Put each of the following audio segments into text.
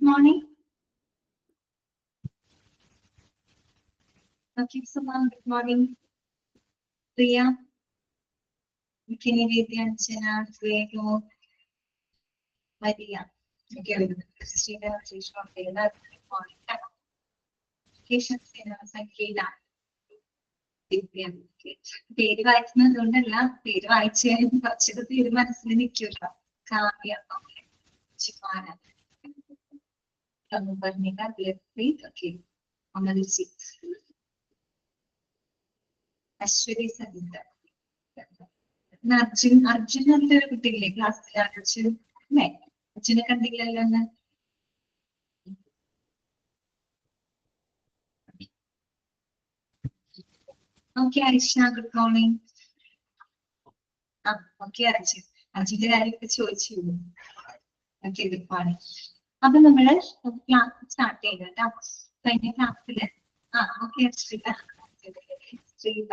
morning. Okay, Suman, good morning. Priya, Vidya, Anjana, Grego, Maria. Okay, Christina, Trisha, Taylor, good morning. Patience in Sankeda. പേര് വായിക്കുന്നതുകൊണ്ടല്ല, പേര് വായിച്ചു കഴിയുമ്പോൾ കുറച്ചൊക്കെ പേര് മനസ്സിൽ നിൽക്കില്ല. Kavya, Varnika, Gurpreet, okay. Amaljeet. Ashwari Sangeeta. Arjun and the particular class Arjun. No, Arjun കണ്ടില്ലല്ലോ. Okay, Aisha, good morning. Okay, Arjun. Arjunന്റെ കാര്യമൊക്കെ ചോദിച്ചു. Okay, good morning. അപ്പൊ നമ്മള് ക്ലാസ് സ്റ്റാർട്ട് ചെയ്തു കേട്ടോ. കഴിഞ്ഞ ക്ലാസ്സില് ശ്രീത.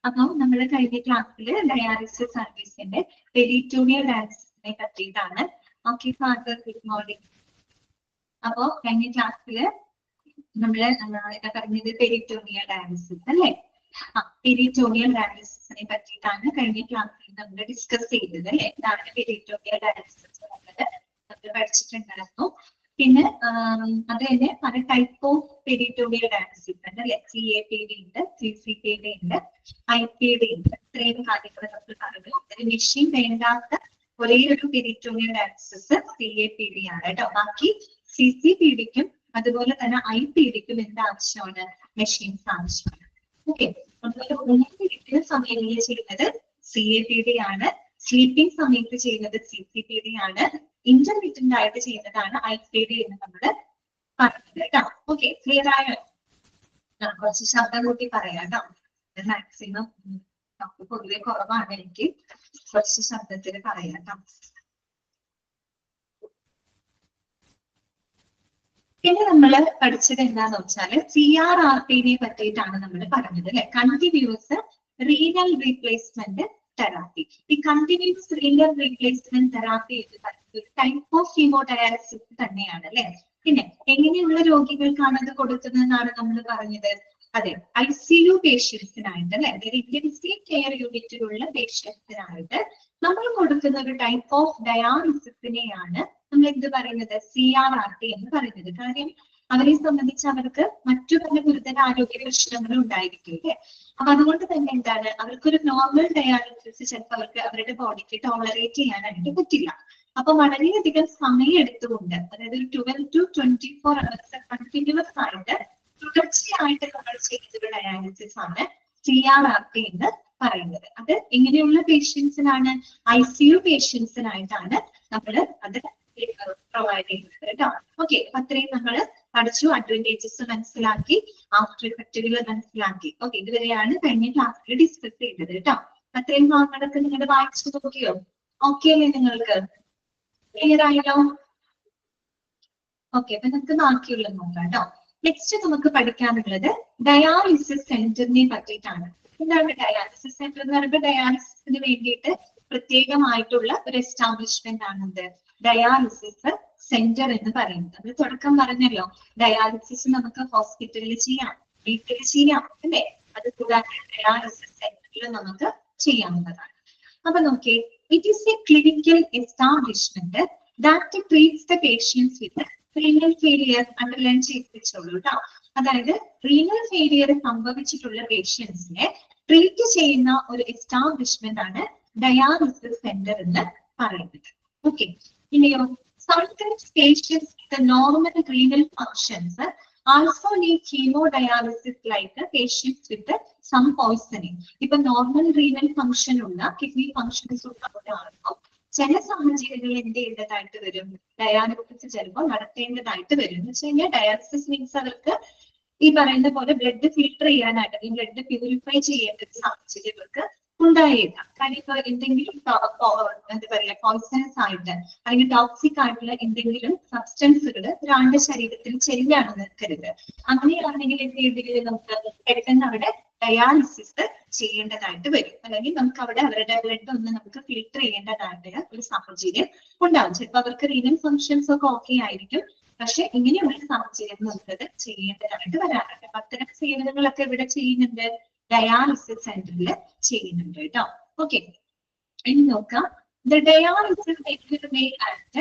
അപ്പൊ നമ്മള് കഴിഞ്ഞ ക്ലാസ്സില് ഡയാലിസിസ് സർവീസിന്റെ പെരിറ്റോണിയൽ ഡയാലിസിസിനെ പറ്റിയിട്ടാണ്. Okay father, good morning. അപ്പൊ കഴിഞ്ഞ ക്ലാസ്സില് നമ്മള് എന്താ പറഞ്ഞത്, പെരിറ്റോണിയൽ ഡയാലിസിസ് അല്ലേ? പെരിറ്റോണിയൽ ഡയാലിസിസിനെ പറ്റിയിട്ടാണ് കഴിഞ്ഞ ക്ലാസ്സിൽ നമ്മൾ ഡിസ്കസ് ചെയ്തത് അല്ലെ. എന്താണ് പെരിറ്റോണിയൽ ഡയാലിസിസ് എന്നുള്ളത് നമ്മൾ പഠിച്ചിട്ടുണ്ടായിരുന്നു. പിന്നെ അത് തന്നെ പല ടൈപ്പ് ഓഫ് പെരിറ്റോണിയൽ ഡയാലിസിസ് ഉണ്ട് അല്ലെ. CAPD ഉണ്ട്, CCPD ഉണ്ട്, IPD ഉണ്ട്. ഇത്രയും കാര്യങ്ങൾ നമ്മൾ പറഞ്ഞു. അതിന് മെഷീൻ വേണ്ടാത്ത ഒരേ ഒരു പെരിറ്റോണിയൽ ഡയാലിസിസ് CAPD ആണ് കേട്ടോ. ബാക്കി CCPDക്കും അതുപോലെ തന്നെ IPDക്കും എന്ത് ആവശ്യമാണ്? മെഷീൻസ് ആവശ്യമാണ്. ഓക്കെ, അതുപോലെ ഉണർന്നിരിക്കുന്ന സമയങ്ങളിൽ ചെയ്യുന്നത് CAPD ആണ്, സ്ലീപ്പിംഗ് സമയത്ത് ചെയ്യുന്നത് CCPD ആണ്, ഇന്റർമീഡിയന്റ് ആയിട്ട് ചെയ്യുന്നതാണ് IPD എന്ന് നമ്മൾ പറഞ്ഞത് കേട്ടോ. ഓക്കെ, ക്ലിയർ ആയോ? കുറച്ച് ശബ്ദം കൂട്ടി പറയാം കേട്ടോ. മാക്സിമം നമുക്ക് പൊതുവെ കുറവാണ്, എനിക്ക് കുറച്ച് ശബ്ദത്തിൽ പറയാം കേട്ടോ. പിന്നെ നമ്മൾ പഠിച്ചത് എന്താന്ന് വെച്ചാല് CRRTനെ പറ്റിയിട്ടാണ് നമ്മൾ പറഞ്ഞത് അല്ലെ. Continuous renal replacement therapy. ഈ കണ്ടിന്യൂസ് റീനൽ റീപ്ലേസ്മെന്റ് തെറാപ്പി എന്ന് പറയുന്നത് ഒരു ടൈപ്പ് ഓഫ് ഹീമോഡയാലിസിസ് തന്നെയാണ് അല്ലെ. പിന്നെ എങ്ങനെയുള്ള രോഗികൾക്കാണ് അത് കൊടുക്കുന്നതെന്നാണ് നമ്മൾ പറഞ്ഞത്. അതെ, ICU പേഷ്യൻസിനായിട്ട് അല്ലെ, അതായത് ഇന്റൻസീവ് കെയർ യൂണിറ്റിലുള്ള പേഷ്യൻസിനായിട്ട് നമ്മൾ കൊടുക്കുന്ന ഒരു ടൈപ്പ് ഓഫ് ഡയാലിസിസിനെയാണ് നമ്മൾ എന്ത് പറയുന്നത്, CRRT എന്ന് പറയുന്നത്. കാര്യം അവരെ സംബന്ധിച്ച് അവർക്ക് മറ്റു പല ഗുരുതര ആരോഗ്യ പ്രശ്നങ്ങളും ഉണ്ടായിരിക്കും അല്ലേ. അപ്പൊ അതുകൊണ്ട് തന്നെ എന്താണ്, അവർക്കൊരു നോർമൽ ഡയാലിസിസ് ചിലപ്പോൾ അവർക്ക് അവരുടെ ബോഡിക്ക് ടോളറേറ്റ് ചെയ്യാനായിട്ട് പറ്റില്ല. അപ്പൊ വളരെയധികം സമയം എടുത്തുകൊണ്ട്, അതായത് ഒരു 12 to 24 hours കണ്ടിന്യൂസ് ആയിട്ട് തുടർച്ചയായിട്ട് നമ്മൾ ചെയ്യുന്ന ഡയാലിസിസ് ആണ് CRRT എന്ന് പറയുന്നത്. അത് എങ്ങനെയുള്ള പേഷ്യൻസിനാണ്? ICU പേഷ്യൻസിനായിട്ടാണ് നമ്മൾ അത് പ്രൊവൈഡ് ചെയ്യുന്നത് കേട്ടോ. ഓക്കെ, അത്രയും നമ്മൾ പഠിച്ചു. അഡ്വാൻറ്റേജസ് മനസ്സിലാക്കി, ആഫ്റ്റർ ഇഫക്റ്റുകൾ മനസ്സിലാക്കി. ഓക്കെ, ഇതുവരെയാണ് കഴിഞ്ഞ ക്ലാസ്സിൽ ഡിസ്കസ് ചെയ്തത് കേട്ടോ. അത്രയും ഭാഗങ്ങളൊക്കെ നിങ്ങൾ വായിച്ചു നോക്കിയോ? ഓക്കെ അല്ലേ നിങ്ങൾക്ക്? ക്ലിയർ ആയല്ലോ? ഓക്കെ, അപ്പൊ നമുക്ക് ബാക്കിയുള്ളത് നോക്കാം കേട്ടോ. നെക്സ്റ്റ് നമുക്ക് പഠിക്കാനുള്ളത് ഡയാലിസിസ് സെന്ററിനെ പറ്റിയിട്ടാണ്. എന്താണ് ഡയാലിസിസ് സെന്റർ എന്ന് പറയുമ്പോൾ? ഡയാലിസിസിന് വേണ്ടിയിട്ട് പ്രത്യേകമായിട്ടുള്ള ഒരു എസ്റ്റാബ്ലിഷ്മെന്റ് ആണത് ഡയാലിസിസ് സെന്റർ എന്ന് പറയുന്നത്. നമ്മൾ തുടക്കം പറഞ്ഞല്ലോ, ഡയാലിസിസ് നമുക്ക് ഹോസ്പിറ്റലിൽ ചെയ്യാം, വീട്ടിൽ ചെയ്യാം അല്ലേ. അത് കൂടാതെ ഡയാലിസിസ് സെന്ററിൽ നമുക്ക് ചെയ്യാവുന്നതാണ്. അപ്പൊ നോക്കിയേ, it is a clinical establishment that treats the patients with renal failure. Underline ചെയ്യിപ്പിച്ചോളൂ കേട്ടോ. അതായത് റീനൽ ഫെയിലിയർ സംഭവിച്ചിട്ടുള്ള പേഷ്യൻസിനെ ട്രീറ്റ് ചെയ്യുന്ന ഒരു എസ്റ്റാബ്ലിഷ്മെന്റ് ആണ് ഡയാലിസിസ് സെന്റർ എന്ന് പറയുന്നത്. ഓക്കെ, ഇനിയോ, sometimes patients with the normal renal functions also need hemodialysis like patients with some poisoning. ഇപ്പൊ നോർമൽ റീനൽ ഫംഗ്ഷൻ ഉള്ള, കിഡ്നി ഫംഗ്ഷൻസ് ഉള്ളവരാണോ ചില സാഹചര്യങ്ങളിൽ എന്ത് ചെയ്യേണ്ടതായിട്ട് വരും? ഡയാലിസിസ് ചിലപ്പോൾ നടത്തേണ്ടതായിട്ട് വരും. എന്ന് വെച്ച് കഴിഞ്ഞാൽ ഡയാലിസിസ് മീൻസ് അവർക്ക് ഈ പറയുന്ന പോലെ ബ്ലഡ് ഫിൽട്ടർ ചെയ്യാനായിട്ട്, ഈ ബ്ലഡ് പ്യൂരിഫൈ ചെയ്യേണ്ട ഒരു സാഹചര്യം ഇവർക്ക് ഉണ്ടായേക്കാം. കാര്യം ഇപ്പൊ എന്തെങ്കിലും എന്താ പറയാ, പോയ്സണസ് ആയിട്ട് അല്ലെങ്കിൽ ടോക്സിക് ആയിട്ടുള്ള എന്തെങ്കിലും സബ്സ്റ്റൻസുകൾ ഒരാളുടെ ശരീരത്തിൽ ചെല്ലാണെന്ന് കരുത്. അങ്ങനെയാണെങ്കിൽ എന്ത് ചെയ്തെങ്കിലും നമുക്ക് പെട്ടെന്ന് അവിടെ ഡയാലിസിസ് ചെയ്യേണ്ടതായിട്ട് വരും. അല്ലെങ്കിൽ നമുക്ക് അവിടെ അവരുടെ ബ്ലഡ് ഒന്ന് നമുക്ക് ഫിൽട്ടർ ചെയ്യേണ്ടതായിട്ട് ഒരു സാഹചര്യം ഉണ്ടാവും. ചിലപ്പോൾ അവർക്ക് റീനൽ ഫങ്ഷൻസ് ഒക്കെ ഓക്കെ ആയിരിക്കും, പക്ഷെ ഇങ്ങനെയുള്ള സാഹചര്യം നമുക്കത് ചെയ്യേണ്ടതായിട്ട് വരാറുണ്ട്. അപ്പൊ അത്തരം സേവനങ്ങളൊക്കെ ഇവിടെ ചെയ്യുന്നുണ്ട്, ഡയാലിസിസ് സെന്ററിൽ ചെയ്യുന്നുണ്ട് കേട്ടോ. ഓക്കെ, ഇനി നോക്കാം. The dialysis center may act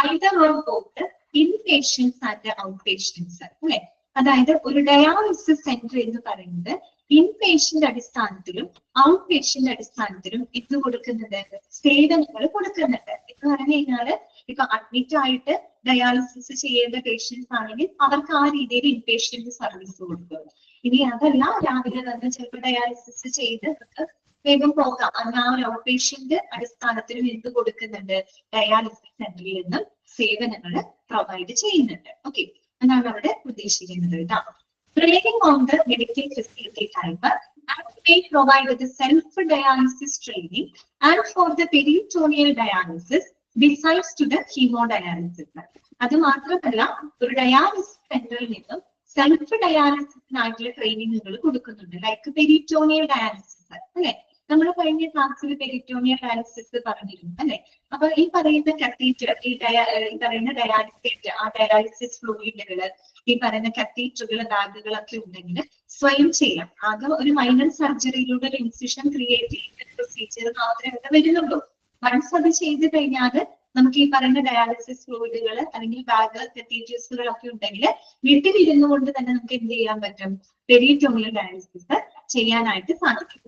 either or both inpatients and outpatients. അല്ലെ, അതായത് ഒരു ഡയാലിസിസ് സെന്റർ എന്ന് പറയുന്നത് ഇൻപേഷ്യന്റ് അടിസ്ഥാനത്തിലും ഔട്ട് പേഷ്യന്റ് അടിസ്ഥാനത്തിലും ഇത് കൊടുക്കുന്നുണ്ട്, സേവനങ്ങൾ കൊടുക്കുന്നുണ്ട്. എന്ന് പറഞ്ഞു കഴിഞ്ഞാല് ഇപ്പൊ അഡ്മിറ്റ് ആയിട്ട് ഡയാലിസിസ് ചെയ്യേണ്ട പേഷ്യൻസ് ആണെങ്കിൽ അവർക്ക് ആ രീതിയിൽ ഇൻപേഷ്യന്റ് സർവീസ് കൊടുക്കും. ഇനി അതല്ല, രാവിലെ തന്നെ ചിലപ്പോൾ ഡയാലിസിസ് ചെയ്ത് വേഗം പോകാം, അങ്ങനെ ആ ഒരു ഔട്ട് പേഷ്യന്റ് അടിസ്ഥാനത്തിലും എന്ത് കൊടുക്കുന്നുണ്ട്, ഡയാലിസിസ് സെന്ററിൽ നിന്നും സേവനങ്ങൾ പ്രൊവൈഡ് ചെയ്യുന്നുണ്ട്. ഓക്കെ, എന്നാണ് അവിടെ ഉദ്ദേശിക്കുന്നത് കേട്ടോ. Relying on the medical facility type, and may provide the self-dialysis training and for the peritoneal dialysis besides to the hemodialysis. അത് മാത്രമല്ല, ഒരു ഡയാലിസിസ് സെന്ററിൽ നിന്നും സെൽഫ് ഡയാലിസിസിനായിട്ടുള്ള ട്രെയിനിങ്ങുകൾ കൊടുക്കുന്നുണ്ട്. ലൈക്ക് പെരിറ്റോണിയൽ ഡയാലിസിസ് അല്ലെ, നമ്മൾ കഴിഞ്ഞ ക്ലാസ്സിൽ പെരിറ്റോണിയൽ ഡയാലിസിസ് പറഞ്ഞിരുന്നു അല്ലെ. അപ്പൊ ഈ പറയുന്ന കത്തീറ്റർ, ഈ പറയുന്ന ഡയാലിസിസ്, ആ ഡയാലിസിസ് ഫ്ലൂയിഡുകള്, ഈ പറയുന്ന കത്തീറ്ററുകൾ, ബാഗുകളൊക്കെ ഉണ്ടെങ്കിൽ സ്വയം ചെയ്യാം. ആകെ ഒരു മൈനർ സർജറിയിലൂടെ ഒരു ഇൻസിഷൻ ക്രിയേറ്റ് ചെയ്യുന്ന പ്രൊസീജിയർ മാത്രമേ ഇവിടെ വരുന്നുള്ളൂ. വൺസ് അത് ചെയ്ത് കഴിഞ്ഞാൽ നമുക്ക് ഈ പറയുന്ന ഡയാലിസിസ് ഫ്ലൂയിഡുകൾ അല്ലെങ്കിൽ ബാഗ്, കത്തീറ്റേഴ്സുകളൊക്കെ ഉണ്ടെങ്കിൽ വീട്ടിലിരുന്നു കൊണ്ട് തന്നെ നമുക്ക് എന്ത് ചെയ്യാൻ പറ്റും, പെരിറ്റോണിയൽ ഡയാലിസിസ് ചെയ്യാനായിട്ട് സാധിക്കും.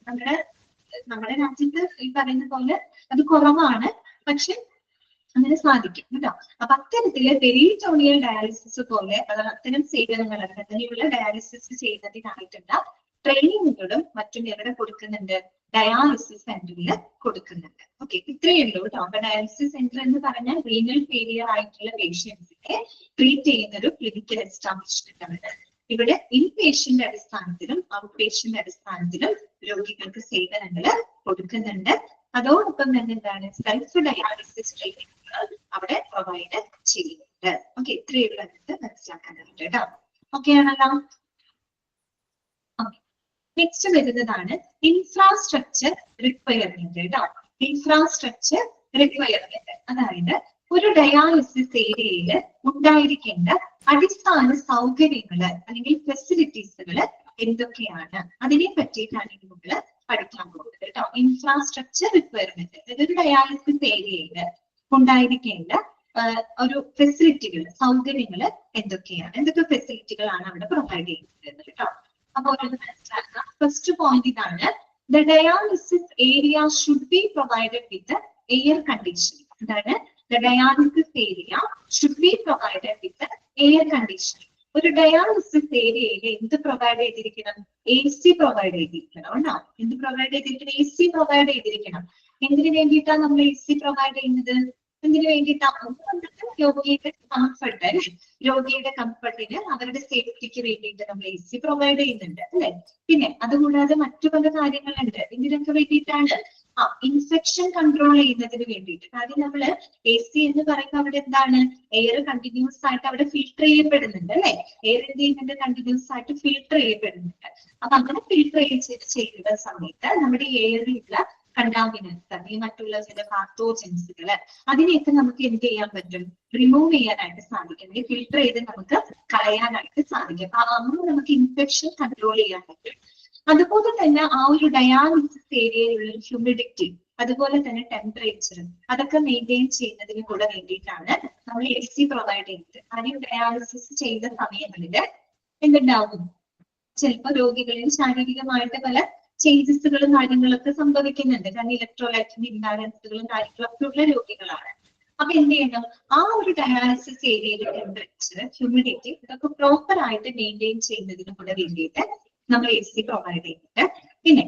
നമ്മുടെ രാജ്യത്ത് ഈ പറയുന്ന പോലെ അത് കുറവാണ്, പക്ഷെ അങ്ങനെ സാധിക്കും കേട്ടോ. അപ്പൊ അത്തരത്തില് പെരിറ്റോണിയൽ ഡയാലിസിസ് പോലെ അത്തരം സേവനങ്ങൾ, അങ്ങനെയുള്ള ഡയാലിസിസ് ചെയ്യുന്നതിനായിട്ടുള്ള ട്രെയിനിങ്ങുകളും മറ്റും എവിടെ കൊടുക്കുന്നുണ്ട്, ഡയാലിസിസ് സെന്ററിൽ കൊടുക്കുന്നുണ്ട്. ഓക്കെ, ഇത്രയേ ഉള്ളൂ കേട്ടോ. അപ്പൊ ഡയാലിസിസ് സെന്റർ എന്ന് പറഞ്ഞാൽ റീനൽ ഫെയിലിയർ ആയിട്ടുള്ള പേഷ്യൻസിനെ ട്രീറ്റ് ചെയ്യുന്ന ഒരു ക്ലിനിക്കൽ എസ്റ്റാബ്ലിഷ്മെന്റ് ആണ്. ഇവിടെ ഇൻപേഷ്യന്റ് അടിസ്ഥാനത്തിലും ഔട്ട് പേഷ്യന്റ് അടിസ്ഥാനത്തിലും രോഗികൾക്ക് സേവനങ്ങൾ കൊടുക്കുന്നുണ്ട്. അതോടൊപ്പം തന്നെ എന്താണ്, സെൽഫ് ഡയാലിസിസ് ട്രെയിനിങ്ങുകൾ അവിടെ പ്രൊവൈഡ് ചെയ്യുന്നുണ്ട്. ഓക്കെ, ഇത്രയുള്ള മനസ്സിലാക്കാനായിട്ട് കേട്ടോ. ഓക്കെ ആണല്ലോ. നെക്സ്റ്റ് വരുന്നതാണ് ഇൻഫ്രാസ്ട്രക്ചർ റിക്വയർമെന്റ് കേട്ടോ. ഇൻഫ്രാസ്ട്രക്ചർ റിക്വയർമെന്റ് അതായത് ഒരു ഡയാലിസിസ് ഏരിയയിൽ ഉണ്ടായിരിക്കേണ്ട അടിസ്ഥാന സൗകര്യങ്ങള് അല്ലെങ്കിൽ ഫെസിലിറ്റീസുകള് എന്തൊക്കെയാണ്, അതിനെ പറ്റിയിട്ടാണ് നമ്മൾ പഠിക്കാൻ പോകുന്നത് കേട്ടോ. ഇൻഫ്രാസ്ട്രക്ചർ റിക്വയർമെന്റ്, അതൊരു ഡയാലിസിസ് ഏരിയയിൽ ഉണ്ടായിരിക്കേണ്ട ഒരു ഫെസിലിറ്റികൾ, സൗകര്യങ്ങൾ എന്തൊക്കെയാണ്, എന്തൊക്കെ ഫെസിലിറ്റികളാണ് അവിടെ പ്രൊവൈഡ് ചെയ്യുന്നത് കേട്ടോ. അപ്പൊ ഒരു മനസ്സിലാക്കുക. ഫസ്റ്റ് പോയിന്റ് ഇതാണ്, the dialysis area should be provided with air conditioning. അതാണ് the dialysis area should be provided with air conditioning. ഒരു ഡയാലിസിസ് ഏരിയയിൽ എന്ത് പ്രൊവൈഡ് ചെയ്തിരിക്കണം, AC പ്രൊവൈഡ് ചെയ്തിരിക്കണം കേട്ടോ. എന്ത് പ്രൊവൈഡ് ചെയ്തിരിക്കണം, AC പ്രൊവൈഡ് ചെയ്തിരിക്കണം. എന്തിനു വേണ്ടിയിട്ടാണ് നമ്മൾ AC പ്രൊവൈഡ് ചെയ്യുന്നത്, എന്തിനു വേണ്ടിയിട്ടാണ്, രോഗിയുടെ കംഫർട്ട്, രോഗിയുടെ കംഫർട്ടിന് അവരുടെ സേഫ്റ്റിക്ക് വേണ്ടിയിട്ട് നമ്മൾ AC പ്രൊവൈഡ് ചെയ്യുന്നുണ്ട് അല്ലെ. പിന്നെ അതുകൂടാതെ മറ്റു പല കാര്യങ്ങളുണ്ട്. ഇതിനൊക്കെ വേണ്ടിയിട്ടാണ് ഇൻഫെക്ഷൻ കൺട്രോൾ ചെയ്യുന്നതിന് വേണ്ടിയിട്ട്. കാര്യം നമ്മള് AC എന്ന് പറയുമ്പോൾ അവിടെ എന്താണ്, എയർ കണ്ടിന്യൂസ് ആയിട്ട് അവിടെ ഫിൽട്ടർ ചെയ്യപ്പെടുന്നുണ്ട് അല്ലെ. എയർ എന്ത് ചെയ്യുന്നുണ്ട്, കണ്ടിന്യൂസ് ആയിട്ട് ഫിൽട്ടർ ചെയ്യപ്പെടുന്നുണ്ട്. അപ്പൊ അങ്ങനെ ഫിൽട്ടർ ചെയ്യുന്ന സമയത്ത് നമ്മുടെ എയറിലുള്ള കണ്ടാമിനൻസ് അല്ലെങ്കിൽ മറ്റുള്ള ചില പാത്തോജൻസുകള് അതിനെയൊക്കെ നമുക്ക് എന്ത് ചെയ്യാൻ പറ്റും, റിമൂവ് ചെയ്യാനായിട്ട് സാധിക്കും, അല്ലെങ്കിൽ ഫിൽട്ടർ ചെയ്ത് നമുക്ക് കളയാനായിട്ട് സാധിക്കും. അപ്പൊ അങ്ങനെ നമുക്ക് ഇൻഫെക്ഷൻ കൺട്രോൾ ചെയ്യാൻ പറ്റും. അതുപോലെ തന്നെ ആ ഒരു ഡയാലിസിസ് ഏരിയയിലുള്ള ഹ്യൂമിഡിറ്റി, അതുപോലെ തന്നെ ടെമ്പറേച്ചർ, അതൊക്കെ മെയിൻറ്റെയിൻ ചെയ്യുന്നതിന് കൂടെ വേണ്ടിയിട്ടാണ് നമ്മൾ AC പ്രൊവൈഡ് ചെയ്യുന്നത്. കാര്യം ഡയാലിസിസ് ചെയ്ത സമയങ്ങളിൽ എന്തുണ്ടാവും, ചിലപ്പോൾ രോഗികളിൽ ശാരീരികമായിട്ട് പല ചേഞ്ചസുകളും കാര്യങ്ങളൊക്കെ സംഭവിക്കുന്നുണ്ട്. കാരണം ഇലക്ട്രോലൈറ്റിന്റെ ഇംബാലൻസുകളും കാര്യങ്ങളൊക്കെ ഉള്ള രോഗികളാണ്. അപ്പൊ എന്ത് ചെയ്യണം, ആ ഒരു ഡയാലിസിസ് ഏരിയയിലെ ടെമ്പറേച്ചർ, ഹ്യൂമിഡിറ്റി ഇതൊക്കെ പ്രോപ്പർ ആയിട്ട് മെയിൻറ്റെയിൻ ചെയ്യുന്നതിന് കൂടെ വേണ്ടിയിട്ട് നമ്മൾ AC പ്രൊവൈഡ് ചെയ്യുന്നുണ്ട്. പിന്നെ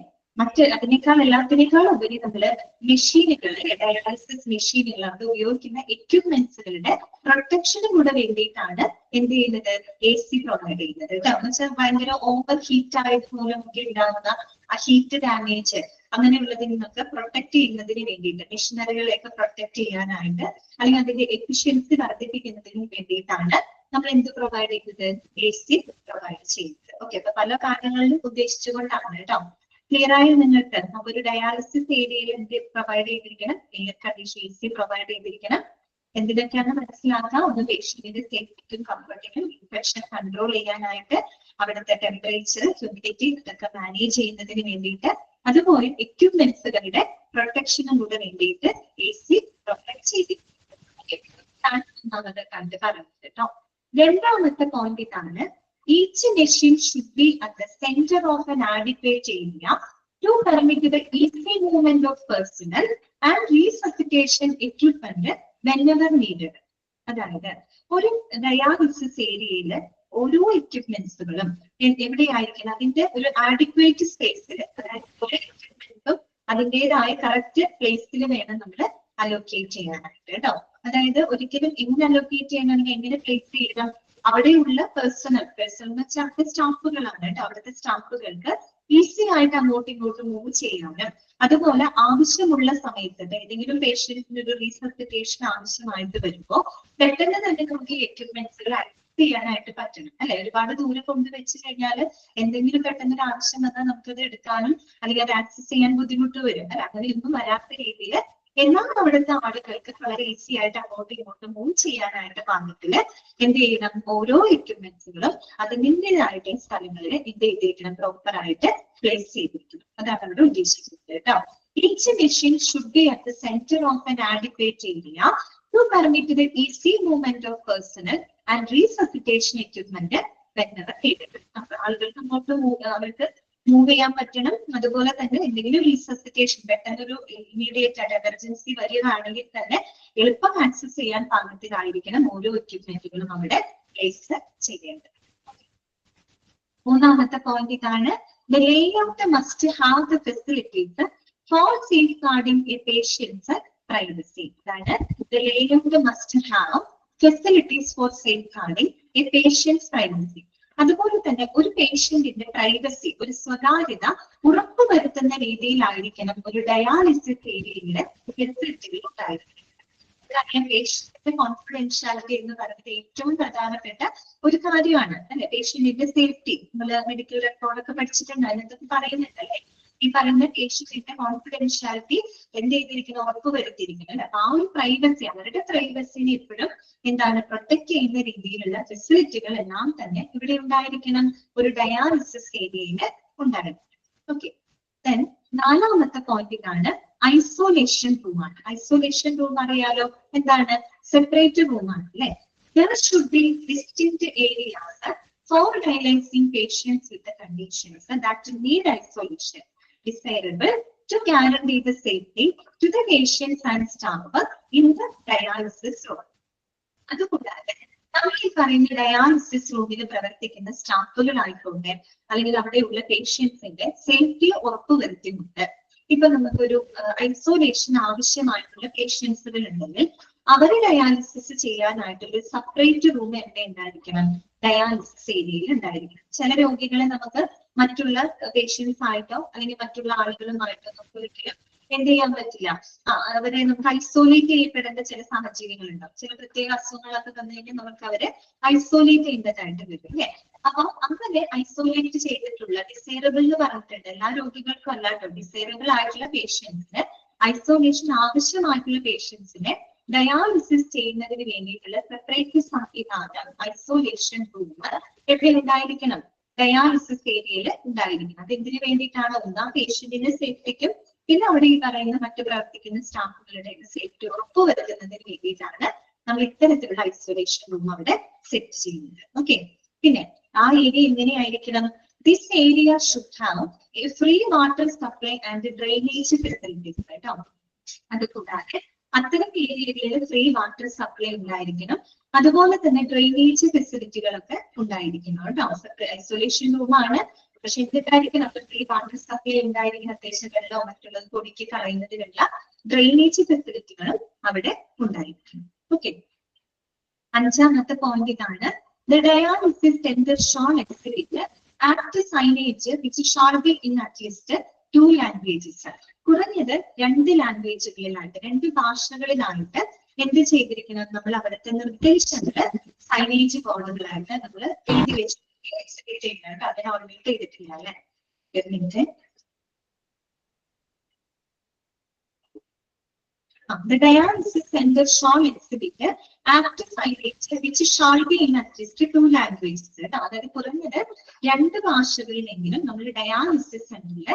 അതിനേക്കാൾ എല്ലാത്തിനേക്കാൾ ഉപരി നമ്മള് മെഷീനുകൾ, ഡയാലിസിസ് മെഷീനുകൾ, അത് ഉപയോഗിക്കുന്ന എക്യുപ്മെന്റ്സുകളുടെ പ്രൊട്ടക്ഷനും കൂടെ വേണ്ടിയിട്ടാണ് എന്ത് ചെയ്യുന്നത്, AC പ്രൊവൈഡ് ചെയ്യുന്നത് കേട്ടോ. എന്ന് വെച്ചാൽ ഭയങ്കര ഓവർ ഹീറ്റ് ആയത് മൂലമൊക്കെ ഉണ്ടാകുന്ന ആ ഹീറ്റ് ഡാമേജ് അങ്ങനെയുള്ളതിൽ നിന്നൊക്കെ പ്രൊട്ടക്ട് ചെയ്യുന്നതിന് വേണ്ടിയിട്ട്, മെഷീനറികളെയൊക്കെ പ്രൊട്ടക്ട് ചെയ്യാനായിട്ട് അല്ലെങ്കിൽ അതിന്റെ എഫിഷ്യൻസി വർദ്ധിപ്പിക്കുന്നതിന് വേണ്ടിയിട്ടാണ് നമ്മൾ എന്ത് പ്രൊവൈഡ് ചെയ്യുന്നത്, AC പ്രൊവൈഡ് ചെയ്യുന്നത്. ഓക്കെ, അപ്പൊ പല കാര്യങ്ങളിലും ഉദ്ദേശിച്ചുകൊണ്ടാണ് കേട്ടോ. ക്ലിയർ ആയി നിങ്ങൾക്ക്? ഒരു ഡയാലിസിസ് ഏരിയയിൽ എന്ത് പ്രൊവൈഡ് ചെയ്തിരിക്കണം? എയർ കണ്ടീഷൻ AC പ്രൊവൈഡ് ചെയ്തിരിക്കണം. എന്തിനൊക്കെയാണ് മനസ്സിലാക്കാം? ഒന്ന് പേഷ്യന്റിന്റെ സേഫ്റ്റിക്കും കംഫർട്ടിനും ഇൻഫെക്ഷൻ കൺട്രോൾ ചെയ്യാനായിട്ട് അവിടുത്തെ ടെമ്പറേച്ചർ, ഹ്യൂമിഡിറ്റി ഇതൊക്കെ മാനേജ് ചെയ്യുന്നതിന് വേണ്ടിയിട്ട്, അതുപോലെ എക്യുപ്മെന്റ്സുകളുടെ പ്രൊട്ടക്ഷനും കൂടെ വേണ്ടിയിട്ട് AC പ്രൊവൈഡ് ചെയ്തിരിക്കും. കണ്ട് പറഞ്ഞത് കേട്ടോ. രണ്ടാമത്തെ പോയിന്റ് ഇതാണ്, each machine should be at the center of an adequate area to permit the easy movement of personnel and resuscitation equipment whenever needed. അതായത് ഒരു ഡയാലിസിസ് ഏരിയയിൽ ഓരോ എക്യുപ്മെന്റ്സുകളും എവിടെയായിരിക്കണം? അതിന്റെ ഒരു ആഡിക്വേറ്റ് സ്പേസിൽ, അതായത് ഓരോ എക്യുപ്മെന്റ്സും അതിൻ്റെതായ കറക്റ്റ് പ്ലേസിൽ വേണം നമ്മൾ അലോക്കേറ്റ് ചെയ്യാനായിട്ട് കേട്ടോ. അതായത് ഒരിക്കലും എങ്ങനെ അലോക്കേറ്റ് ചെയ്യണമെങ്കിൽ എങ്ങനെ പ്ലേസ് ചെയ്യണം? അവിടെയുള്ള പേഴ്സണൽ എന്ന് വെച്ചാൽ അവിടുത്തെ സ്റ്റാഫുകളാണ് കേട്ടോ. അവിടുത്തെ സ്റ്റാഫുകൾക്ക് ഈസി ആയിട്ട് അങ്ങോട്ടും ഇങ്ങോട്ടും മൂവ് ചെയ്യാനും, അതുപോലെ ആവശ്യമുള്ള സമയത്ത് ഏതെങ്കിലും പേഷ്യന്റിന് ഒരു റീസസിറ്റേഷൻ ആവശ്യമായിട്ട് വരുമ്പോൾ പെട്ടെന്ന് തന്നെ നമുക്ക് ഈ എക്യുപ്മെന്റ്സുകൾ ആക്സസ് ചെയ്യാനായിട്ട് പറ്റണം അല്ലെ. ഒരുപാട് ദൂരെ കൊണ്ടുവച്ച് കഴിഞ്ഞാൽ എന്തെങ്കിലും പെട്ടെന്ന് ഒരു ആവശ്യം വന്നാൽ നമുക്കത് എടുക്കാനും അല്ലെങ്കിൽ അത് ആക്സസ് ചെയ്യാൻ ബുദ്ധിമുട്ട് വരും അല്ലെ. അങ്ങനെയൊന്നും വരാത്ത രീതിയിൽ എന്നാൽ അവിടുത്തെ ആളുകൾക്ക് വളരെ ഈസി ആയിട്ട് അങ്ങോട്ടും ഇങ്ങോട്ടും മൂവ് ചെയ്യാനായിട്ട് പാകത്തില് എന്ത് ചെയ്യണം? ഓരോ എക്യുപ്മെന്റ്സുകളും അതിൻ്റെതായിട്ട് സ്ഥലങ്ങളിൽ എന്ത് ചെയ്തിരിക്കണം? പ്രോപ്പർ ആയിട്ട് പ്ലേസ് ചെയ്തിരിക്കണം. അതാണ് അവിടെ ഉദ്ദേശിക്കുന്നത് കേട്ടോ. Each machine should be at the center of an adequate area to permit the easy movement of personnel and resuscitation equipment whenever needed. അപ്പൊ ആളുകൾക്ക് അങ്ങോട്ട് അവർക്ക് മൂവ് ചെയ്യാൻ പറ്റണം. അതുപോലെ തന്നെ എന്തെങ്കിലും റീസസിറ്റേഷൻ പെട്ടെന്നൊരു ഇമ്മീഡിയറ്റ് ആയിട്ട് എമർജൻസി വരികയാണെങ്കിൽ തന്നെ എളുപ്പം ആക്സസ് ചെയ്യാൻ പാകത്തിലായിരിക്കണം ഓരോ എക്യുപ്മെന്റുകളും അവിടെ പ്ലേസ് ചെയ്യേണ്ടത്. മൂന്നാമത്തെ പോയിന്റ് ഇതാണ്, the layout must have the facilities for safeguarding a patient's privacy. അതാണ് the layout must have facilities for safeguarding a patient's privacy. അതുപോലെ തന്നെ ഒരു പേഷ്യന്റിന്റെ പ്രൈവസി, ഒരു സ്വകാര്യത ഉറപ്പുവരുത്തുന്ന രീതിയിലായിരിക്കണം ഒരു ഡയാലിസിസ് ഏരിയയിലെ ഫെസിലിറ്റികൾ ഉണ്ടായിരിക്കണം. കാരണം പേഷ്യന്റിന്റെ കോൺഫിഡൻഷ്യാലിറ്റി എന്ന് പറയുന്നത് ഏറ്റവും പ്രധാനപ്പെട്ട ഒരു കാര്യമാണ് അല്ലെ. പേഷ്യന്റിന്റെ സേഫ്റ്റി നമ്മൾ മെഡിക്കൽ റെക്കോർഡൊക്കെ പഠിച്ചിട്ടുണ്ട്, അതിനകത്ത് പറയുന്നുണ്ടല്ലേ. ഈ പറയുന്ന പേഷ്യന്റിന്റെ കോൺഫിഡൻഷ്യാലിറ്റി എന്ത് ചെയ്തിരിക്കണം? ഉറപ്പുവരുത്തിയിരിക്കണം അല്ലെ. ആ ഒരു പ്രൈവസി, അവരുടെ പ്രൈവസിനെ എപ്പോഴും എന്താണ് പ്രൊട്ടക്ട് ചെയ്യുന്ന രീതിയിലുള്ള ഫെസിലിറ്റികൾ എല്ലാം തന്നെ ഇവിടെ ഉണ്ടായിരിക്കണം, ഒരു ഡയാലിസിസ് ഏരിയയിൽ ഉണ്ടായിരിക്കണം. ഓക്കെ. ദെൻ നാലാമത്തെ പോയിന്റ് ഇതാണ്, ഐസൊലേഷൻ റൂമാണ്. ഐസൊലേഷൻ റൂം അറിയാലോ, എന്താണ്? സെപ്പറേറ്റ് റൂമാണ് അല്ലെ. There should be distinct areas for dialyzing patients with the conditions that need isolation, desirable to guarantee the safety to the patients and staff in the dialysis room. അതുകൂടാതെ നമ്മൾ ഈ പറയുന്ന dialysis റൂമിൽ പ്രവർത്തിക്കുന്ന സ്റ്റാഫുകളായിക്കോട്ടെ അല്ലെങ്കിൽ അവിടെയുള്ള പേഷ്യൻസിന്റെ സേഫ്റ്റി ഉറപ്പുവരുത്തുന്നുണ്ട്. ഇപ്പൊ നമുക്കൊരു ഐസൊലേഷൻ ആവശ്യമായിട്ടുള്ള പേഷ്യൻസുകൾ ഉണ്ടെങ്കിൽ അവരെ ഡയാലിസിസ് ചെയ്യാനായിട്ട് ഒരു സെപ്പറേറ്റ് റൂം എവിടെ ഉണ്ടായിരിക്കണം? ഡയാലിസിസ് ഏരിയയിൽ ഉണ്ടായിരിക്കണം. ചില രോഗികളെ നമുക്ക് മറ്റുള്ള പേഷ്യൻസ് ആയിട്ടോ അല്ലെങ്കിൽ മറ്റുള്ള ആളുകളുമായിട്ടോ നമുക്ക് ഒരിക്കലും എന്ത് ചെയ്യാൻ പറ്റില്ല, അവരെ നമുക്ക് ഐസോലേറ്റ് ചെയ്യപ്പെടേണ്ട ചില സാഹചര്യങ്ങൾ ഉണ്ടാവും. ചില പ്രത്യേക അസുഖങ്ങളൊക്കെ തന്നു കഴിഞ്ഞാൽ നമുക്ക് അവരെ ഐസോലേറ്റ് ചെയ്യേണ്ടതായിട്ട് വരും അല്ലെ. അപ്പൊ അങ്ങനെ ഐസോലേറ്റ് ചെയ്തിട്ടുള്ള ഡിസേറബിൾ എന്ന് പറഞ്ഞിട്ടുണ്ട്, എല്ലാ രോഗികൾക്കും അല്ലാട്ടോ, ഡിസേറബിൾ ആയിട്ടുള്ള പേഷ്യൻസിന് ഐസോലേഷൻ ആവശ്യമായിട്ടുള്ള പേഷ്യൻസിനെ ഡയാലിസിസ് ചെയ്യുന്നതിന് വേണ്ടിയിട്ടുള്ള സെപ്പറേറ്റ് സംവിധാനം ഐസോലേഷൻ റൂം എവിടെ ഉണ്ടായിരിക്കണം? ഡയാലിസിസ് ഏരിയയിൽ ഉണ്ടായിരിക്കണം. അത് എന്തിനു വേണ്ടിയിട്ടാണ്? ഒന്നാം പേഷ്യന്റിന്റെ സേഫ്റ്റിക്കും പിന്നെ അവിടെ ഈ പറയുന്ന മറ്റു പ്രവർത്തിക്കുന്ന സ്റ്റാഫുകളുടെ സേഫ്റ്റി ഉറപ്പുവരുത്തുന്നതിന് വേണ്ടിയിട്ടാണ് നമ്മൾ ഇത്തരത്തിലുള്ള ഐസൊലേഷൻ റൂം അവിടെ സെറ്റ് ചെയ്യുന്നത്. ഓക്കെ. പിന്നെ ആ ഏരിയ എങ്ങനെയായിരിക്കണം? This area should have A free water supply and drainage facilities കേട്ടോ. അതുകൂടാതെ അത്തരം ഏരിയകളിൽ ഫ്രീ വാട്ടർ സപ്ലൈ ഉണ്ടായിരിക്കണം. അതുപോലെ തന്നെ ഡ്രെയിനേജ് ഫെസിലിറ്റികളൊക്കെ ഉണ്ടായിരിക്കണം കേട്ടോ. ഐസൊലേഷൻ റൂമാണ്, പക്ഷെ എന്തായിരിക്കണം? ഫ്രീ വാട്ടർ സപ്ലൈ ഉണ്ടായിരിക്കണം. അത്യാവശ്യം വെള്ളമോ മറ്റുള്ളത് പൊടിക്ക് കളയുന്നതിനുള്ള ഡ്രെയിനേജ് ഫെസിലിറ്റികളും അവിടെ ഉണ്ടായിരിക്കണം. ഓക്കെ. അഞ്ചാമത്തെ പോയിന്റ് ഇതാണ്, the dialysis center shall exhibit apt signage which shall be in at least 2 languages. കുറഞ്ഞത് 2 ലാംഗ്വേജുകളിലായിട്ട്, 2 ഭാഷകളിലായിട്ട് എന്ത് ചെയ്തിരിക്കണം? നമ്മൾ അവിടുത്തെ നിർദ്ദേശങ്ങൾ സൈനേജ് ബോർഡുകളായിട്ട് നമ്മൾ എഴുതി വെച്ച് എക്സിക്യൂട്ട് ചെയ്യുന്നുണ്ട്. അതിനെ ഓർമ്മ ചെയ്തിട്ടില്ല അല്ലെ. The dialysis center shall exhibit active signage which shall be in at least 2 languages. അതായത് കുറഞ്ഞത് 2 ഭാഷകളിലെങ്കിലും നമ്മൾ ഡയാലിസിസ് സെന്ററിൽ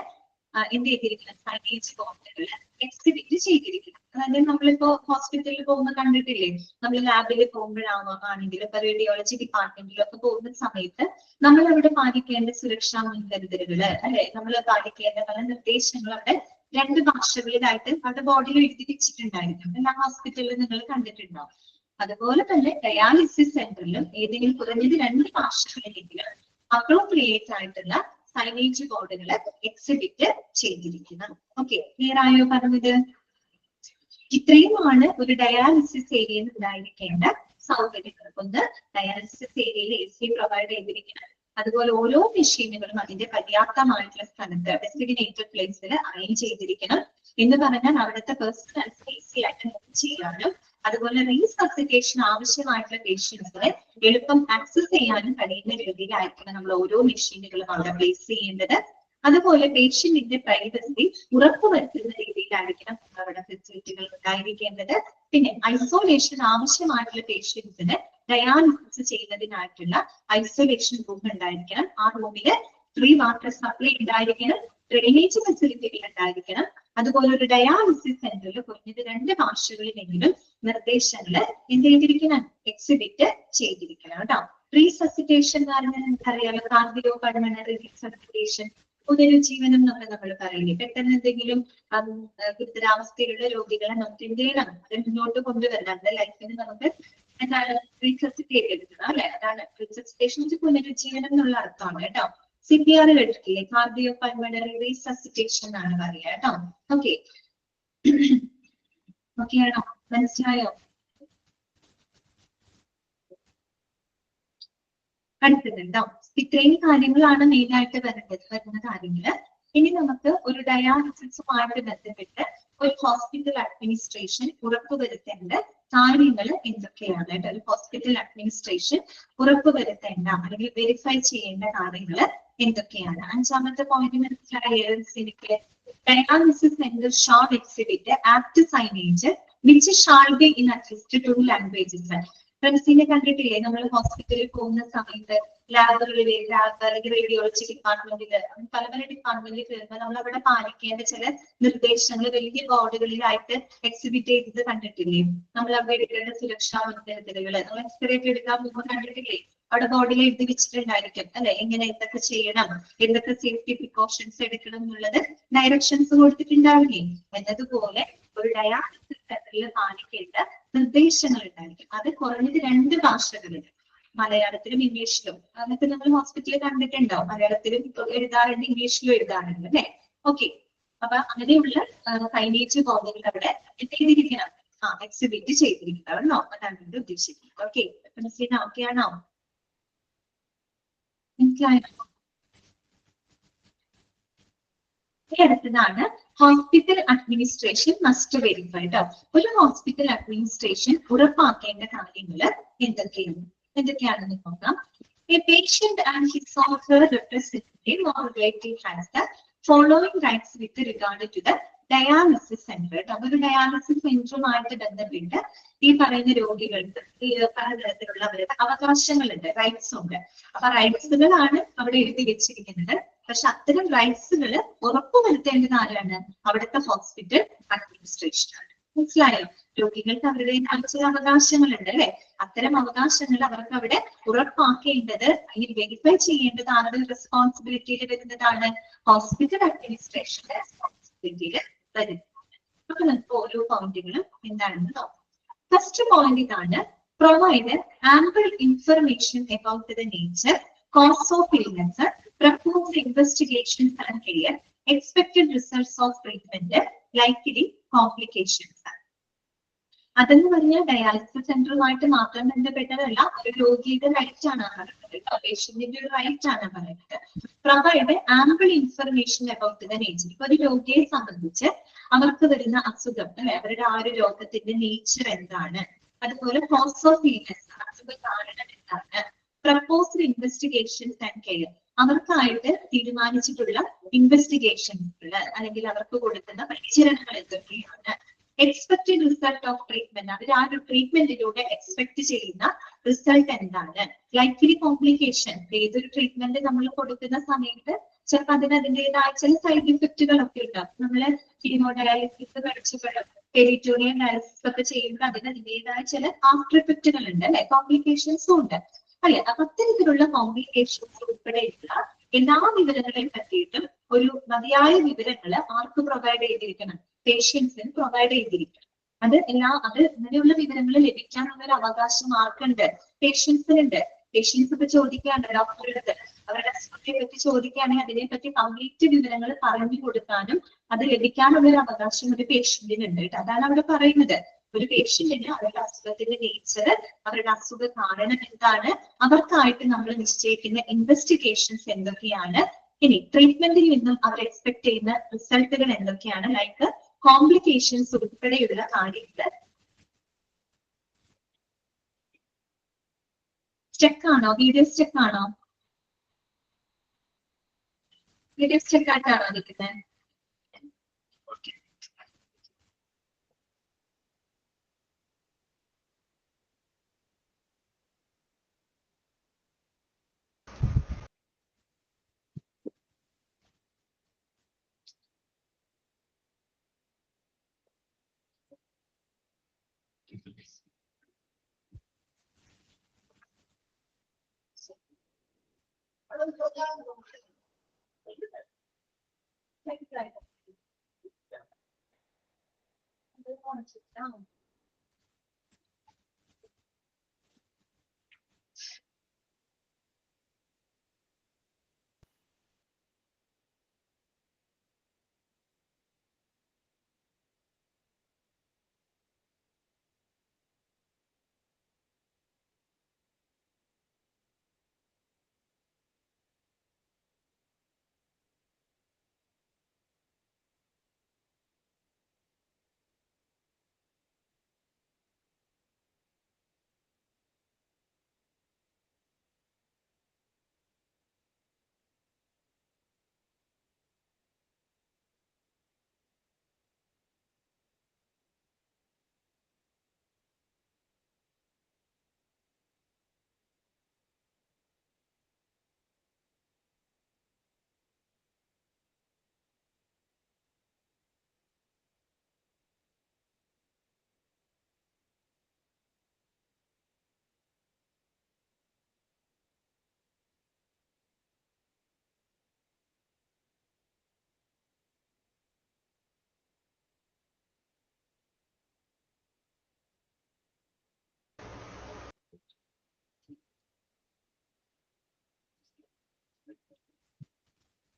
എന്ത് ചെയ്തിരിക്കണം, സൈനേജ് ബോർഡുകൾ എക്സിബിറ്റ് ചെയ്തിരിക്കണം. അതായത് നമ്മളിപ്പോ ഹോസ്പിറ്റലിൽ പോകുമ്പോൾ കണ്ടിട്ടില്ലേ, നമ്മൾ ലാബിൽ പോകുമ്പോഴാണെങ്കിലും ഇപ്പൊ റേഡിയോളജി ഡിപ്പാർട്ട്മെന്റിലൊക്കെ പോകുന്ന സമയത്ത് നമ്മൾ അവിടെ പാലിക്കേണ്ട സുരക്ഷാ മുൻകരുതലുകള് അല്ലെ, നമ്മൾ പാലിക്കേണ്ട പല നിർദ്ദേശങ്ങൾ അവിടെ 2 ഭാഷകളിലായിട്ട് അവിടെ ബോർഡിൽ എഴുതി വെച്ചിട്ടുണ്ടായിരിക്കും. എല്ലാ ഹോസ്പിറ്റലിലും നിങ്ങൾ കണ്ടിട്ടുണ്ടാവും. അതുപോലെ തന്നെ ഡയാലിസിസ് സെന്ററിലും ഏതെങ്കിലും കുറഞ്ഞത് 2 ഭാഷകളിലെങ്കിലും അപ്രോപ്രിയേറ്റ് ആയിട്ടുള്ള സൈനേജ് ബോർഡുകൾ എക്സിബിറ്റ് ചെയ്തിരിക്കണം. ഓക്കെ, ക്ലിയർ ആയോ പറഞ്ഞത്? ഇത്രയുമാണ് ഒരു ഡയാലിസിസ് ഏരിയയിൽ ഉണ്ടായിരിക്കേണ്ട സൗകര്യങ്ങൾ. ഒന്ന്, ഡയാലിസിസ് ഏരിയയിൽ AC പ്രൊവൈഡ് ചെയ്തിരിക്കണം. അതുപോലെ ഓരോ മെഷീനുകളും അതിന്റെ പര്യാപ്തമായിട്ടുള്ള സ്ഥലത്ത് ഡെസിഗ്നേറ്റഡ് പ്ലേസിൽ അറേഞ്ച് ചെയ്തിരിക്കണം. എന്ന് പറഞ്ഞാൽ അവിടുത്തെ പേഴ്സണൽ ഈസി ആയിട്ട് മൂവ് ചെയ്യാനും അതുപോലെ റീസസിറ്റേഷൻ ആവശ്യമായിട്ടുള്ള പേഷ്യൻസിനെ എളുപ്പം ആക്സസ് ചെയ്യാനും കഴിയുന്ന രീതിയിലായിരിക്കണം നമ്മൾ ഓരോ മെഷീനുകളും അവിടെ പ്ലേസ് ചെയ്യേണ്ടത്. അതുപോലെ പേഷ്യന്റിന്റെ പ്രൈവസി ഉറപ്പുവരുത്തുന്ന രീതിയിലായിരിക്കണം അവിടെ ഫെസിലിറ്റികൾ ഉണ്ടായിരിക്കേണ്ടത്. പിന്നെ ഐസോലേഷൻ ആവശ്യമായിട്ടുള്ള പേഷ്യൻസിന് ഡയാലിസിസ് ചെയ്യുന്നതിനായിട്ടുള്ള ഐസൊലേഷൻ റൂം ഉണ്ടായിരിക്കണം. ആ റൂമില് ഫ്രീ വാട്ടർ സപ്ലൈ ഉണ്ടായിരിക്കണം, ഡ്രെയിനേജ് ഫെസിലിറ്റികൾ ഉണ്ടായിരിക്കണം. അതുപോലെ ഒരു ഡയാലിസിസ് സെന്ററിൽ കുറഞ്ഞത് 2 ഭാഷകളിലെങ്കിലും നിർദ്ദേശങ്ങൾ എന്ത് ചെയ്തിരിക്കണം, എക്സിബിറ്റ് ചെയ്തിരിക്കണം കേട്ടോ. റീസസിറ്റേഷൻ എന്ന് പറഞ്ഞാൽ നമുക്കറിയാലോ, കാർഡിയോ പൾമണറി റീസസിറ്റേഷൻ, പുനരുജ്ജീവനം എന്നൊക്കെ നമ്മൾ പറയില്ലേ. പെട്ടെന്ന് എന്തെങ്കിലും ഗുരുതരാവസ്ഥയിലുള്ള രോഗികളെ നമുക്ക് എന്ത് ചെയ്യണം, അത് മുന്നോട്ട് കൊണ്ടുവരണം. നമ്മുടെ ലൈഫിന് നമുക്ക് എന്താണ് റീസസിറ്റേറ്റ് എടുക്കണം അല്ലെ, അതാണ് റീസസിറ്റേഷൻ പുനരുജ്ജീവനം എന്നുള്ള അർത്ഥമാണ് കേട്ടോ. CPR കേട്ടിട്ടില്ലേ, കാർഡിയോ പൾമണറി റീസസിറ്റേഷൻ എന്നാണ് പറയുക കേട്ടോ. ഓക്കെ, ഓക്കെ ആണോ, മനസ്സിലായോ? അടുത്തതുണ്ടോ? ഇത്രയും കാര്യങ്ങളാണ് മെയിൻ ആയിട്ട് വരുന്ന കാര്യങ്ങള്. ഇനി നമുക്ക് ഒരു ഡയാലിസിസുമായിട്ട് ബന്ധപ്പെട്ട് ഒരു ഹോസ്പിറ്റൽ അഡ്മിനിസ്ട്രേഷൻ ഉറപ്പുവരുത്തേണ്ട കാര്യങ്ങൾ എന്തൊക്കെയാണ്? ഒരു ഹോസ്പിറ്റൽ അഡ്മിനിസ്ട്രേഷൻ ഉറപ്പുവരുത്തേണ്ട അല്ലെങ്കിൽ വെരിഫൈ ചെയ്യേണ്ട കാര്യങ്ങൾ എന്തൊക്കെയാണ്? 5ാമത്തെ പോയിന്റ് മനസ്സിലായ dialysis centre shall exhibit apt signage which shall be in at least 2 languages. ഫ്രണ്ട്സിനെ കണ്ടിട്ടില്ലേ, നമ്മൾ ഹോസ്പിറ്റലിൽ പോകുന്ന സമയത്ത് ലാബുകളിൽ അല്ലെങ്കിൽ റേഡിയോളജി ഡിപ്പാർട്ട്മെന്റില് പല പല ഡിപ്പാർട്ട്മെന്റിൽ കയറുമ്പോൾ നമ്മൾ അവിടെ പാലിക്കേണ്ട ചില നിർദ്ദേശങ്ങൾ വലിയ ബോർഡുകളിലായിട്ട് എക്സിബിറ്റ് ചെയ്തത് കണ്ടിട്ടില്ലേ? നമ്മൾ അവിടെ എടുക്കേണ്ട സുരക്ഷാ മുൻകരുതലുകൾ നമ്മൾ എക്സ്റേറ്റ് എടുക്കാൻ പോകുമ്പോൾ കണ്ടിട്ടില്ലേ, അവിടെ ബോർഡിൽ എഴുതി വെച്ചിട്ടുണ്ടായിരിക്കും അല്ലെ, എങ്ങനെ എന്തൊക്കെ ചെയ്യണം, എന്തൊക്കെ സേഫ്റ്റി പ്രിക്കോഷൻസ് എടുക്കണം എന്നുള്ളത് ഡയറക്ഷൻസ് കൊടുത്തിട്ടുണ്ടാവില്ലേ. എന്നതുപോലെ ഒരു ഡയാലിസിസ് സെന്ററിൽ പാലിക്കേണ്ട നിർദ്ദേശങ്ങൾ ഉണ്ടായിരിക്കും. അത് കുറഞ്ഞത് 2 ഭാഷകളിൽ, മലയാളത്തിലും ഇംഗ്ലീഷിലും. അതൊക്കെ നമ്മൾ ഹോസ്പിറ്റലിൽ കണ്ടിട്ടുണ്ടോ, മലയാളത്തിലും എഴുതാറുണ്ട്, ഇംഗ്ലീഷിലും എഴുതാറുണ്ട് അല്ലെ. ഓക്കെ, അപ്പൊ അങ്ങനെയുള്ള സൈനേജ് ബോർഡുകൾ അവിടെ ചെയ്തിരിക്കണം, എക്സിബിറ്റ് ചെയ്തിരിക്കണോ, അതാണ് ഇവിടെ ഉദ്ദേശിക്കുന്നത്. ഓക്കെ, മനസ്സിലാ? ഓക്കെ ആണോ? അടുത്തതാണ് ഹോസ്പിറ്റൽ അഡ്മിനിസ്ട്രേഷൻ മസ്റ്റ് വെരിഫൈ. ഒരു ഹോസ്പിറ്റൽ അഡ്മിനിസ്ട്രേഷൻ ഉറപ്പാക്കേണ്ട കാര്യങ്ങൾ എന്തൊക്കെയാണെന്ന് നോക്കാം. A patient and his or her representative or relative has the following rights with regard to the dialysis centre. ഒരു ഡയാലിസിസ് സെന്ററുമായിട്ട് ബന്ധപ്പെട്ട് ഈ പറയുന്ന രോഗികൾക്ക് പലതരത്തിലുള്ള അവരുടെ അവകാശങ്ങളുണ്ട്, റൈറ്റ്സ് ഉണ്ട്. അപ്പൊ റൈറ്റ്സുകളാണ് അവിടെ എഴുതി വെച്ചിരിക്കുന്നത്. പക്ഷെ അത്തരം റൈറ്റ്സുകൾ ഉറപ്പുവരുത്തേണ്ടത് ആരാണ്? അവിടുത്തെ ഹോസ്പിറ്റൽ അഡ്മിനിസ്ട്രേഷൻ ആണ്. മനസ്സിലായോ? രോഗികൾക്ക് അവരുടെ ചില അവകാശങ്ങളുണ്ട് അല്ലെ, അത്തരം അവകാശങ്ങൾ അവർക്ക് അവിടെ ഉറപ്പാക്കേണ്ടത് അല്ലെങ്കിൽ വെരിഫൈ ചെയ്യേണ്ടത് ആരുടെ റെസ്പോൺസിബിലിറ്റിയിൽ വരുന്നതാണ്? ഹോസ്പിറ്റൽ അഡ്മിനിസ്ട്രേഷന്റെ റെസ്പോൺസിബിലിറ്റിയിൽ വരുന്നത്. അപ്പൊ നമുക്ക് ഓരോ പോയിന്റുകളും എന്താണെന്ന് നോക്കാം. ഫസ്റ്റ് പോയിന്റ് ഇതാണ്, provide ample information about the nature, cause of illness, proposed investigations and care, expected results of treatment, likely complications. അതെന്ന് പറഞ്ഞാൽ ഡയാലിസിസ് സെന്ററുമായിട്ട് മാത്രം ബന്ധപ്പെട്ടതല്ല, ഒരു രോഗിയുടെ റൈറ്റ് ആണ് പറയുന്നത്, പേഷ്യന്റിന്റെ ഒരു റൈറ്റ് ആണ് പറയുന്നത്. Provide ample information about the nature. ഇപ്പൊ ഒരു രോഗിയെ സംബന്ധിച്ച് അവർക്ക് വരുന്ന അസുഖം അല്ലെ, അവരുടെ ആ ഒരു രോഗത്തിന്റെ നേച്ചർ എന്താണ്, അതുപോലെ കോസ് ഓഫ് ഇൽനെസ്, അസുഖ കാരണം എന്താണ്, പ്രപ്പോസ്ഡ് ഇൻവെസ്റ്റിഗേഷൻസ് ആൻഡ് കെയർ, അവർക്കായിട്ട് തീരുമാനിച്ചിട്ടുള്ള ഇൻവെസ്റ്റിഗേഷൻസ് അല്ലെങ്കിൽ അവർക്ക് കൊടുക്കുന്ന പരിചരണങ്ങൾ എന്തൊക്കെയാണ്, എക്സ്പെക്ടഡ് റിസൾട്ട് ഓഫ് ട്രീറ്റ്മെന്റ്, അവർ ആ ഒരു ട്രീറ്റ്മെന്റിലൂടെ എക്സ്പെക്ട് ചെയ്യുന്ന റിസൾട്ട് എന്താണ്. ലൈക്ലി കോംപ്ലിക്കേഷൻ, ഏതൊരു ട്രീറ്റ്മെന്റ് നമ്മൾ കൊടുക്കുന്ന സമയത്ത് ചിലപ്പോൾ അതിൻ്റെതായ ചില സൈഡ് ഇഫക്റ്റുകളൊക്കെ ഉണ്ടാകും. നമ്മള് കീമോഡയാലിസിസ് കഴിച്ചപ്പോഴും പെരിറ്റോണിയൽ ഡയാലിസിസ് ഒക്കെ ചെയ്യുമ്പോൾ അതിൻ്റെതായ ചില ആഫ്റ്റർ ഇഫക്റ്റുകൾ ഉണ്ട് അല്ലെ, കോംപ്ലിക്കേഷൻസും ഉണ്ട് അല്ലെ. അപ്പൊ അത്തരത്തിലുള്ള കോംപ്ലിക്കേഷൻസ് ഉൾപ്പെടെയുള്ള എല്ലാ വിവരങ്ങളെയും പറ്റിയിട്ടും ഒരു മതിയായ വിവരങ്ങൾ ആർക്ക് പ്രൊവൈഡ് ചെയ്തിരിക്കണം, പേഷ്യൻസിന് പ്രൊവൈഡ് ചെയ്തിരിക്കണം. അത് ഇങ്ങനെയുള്ള വിവരങ്ങൾ ലഭിക്കാനുള്ള ഒരു അവകാശം ആർക്കുണ്ട്, പേഷ്യൻസിനുണ്ട്. പേഷ്യൻസ് ഇപ്പൊ ചോദിക്കാണ്ട് ഡോക്ടറുടെ അടുത്ത് അവരുടെ അസുഖത്തെ പറ്റി ചോദിക്കുകയാണെങ്കിൽ അതിനെപ്പറ്റി കംപ്ലീറ്റ് വിവരങ്ങൾ പറഞ്ഞു കൊടുക്കാനും അത് ലഭിക്കാനുള്ള ഒരു അവകാശം ഒരു പേഷ്യന്റിനുണ്ട്. അതാണ് അവിടെ പറയുന്നത്. ഒരു പേഷ്യന്റിന് അവരുടെ അസുഖത്തിന്റെ നേച്ചർ, അവരുടെ അസുഖ കാരണം എന്താണ്, അവർക്കായിട്ട് നമ്മൾ നിശ്ചയിക്കുന്ന ഇൻവെസ്റ്റിഗേഷൻസ് എന്തൊക്കെയാണ്, ഇനി ട്രീറ്റ്മെന്റിൽ നിന്നും അവർ എക്സ്പെക്ട് ചെയ്യുന്ന റിസൾട്ടുകൾ എന്തൊക്കെയാണ്, ലൈക്ക് കോംപ്ലിക്കേഷൻസ് ഉൾപ്പെടെയുള്ള കാര്യങ്ങൾ. സ്റ്റെക്ക് ആണോ? വീഡിയോ സ്റ്റെക്ക് ആണോ? വീഡിയോ സ്റ്റെക്ക് ആയിട്ടാണോ നിൽക്കുന്നത്?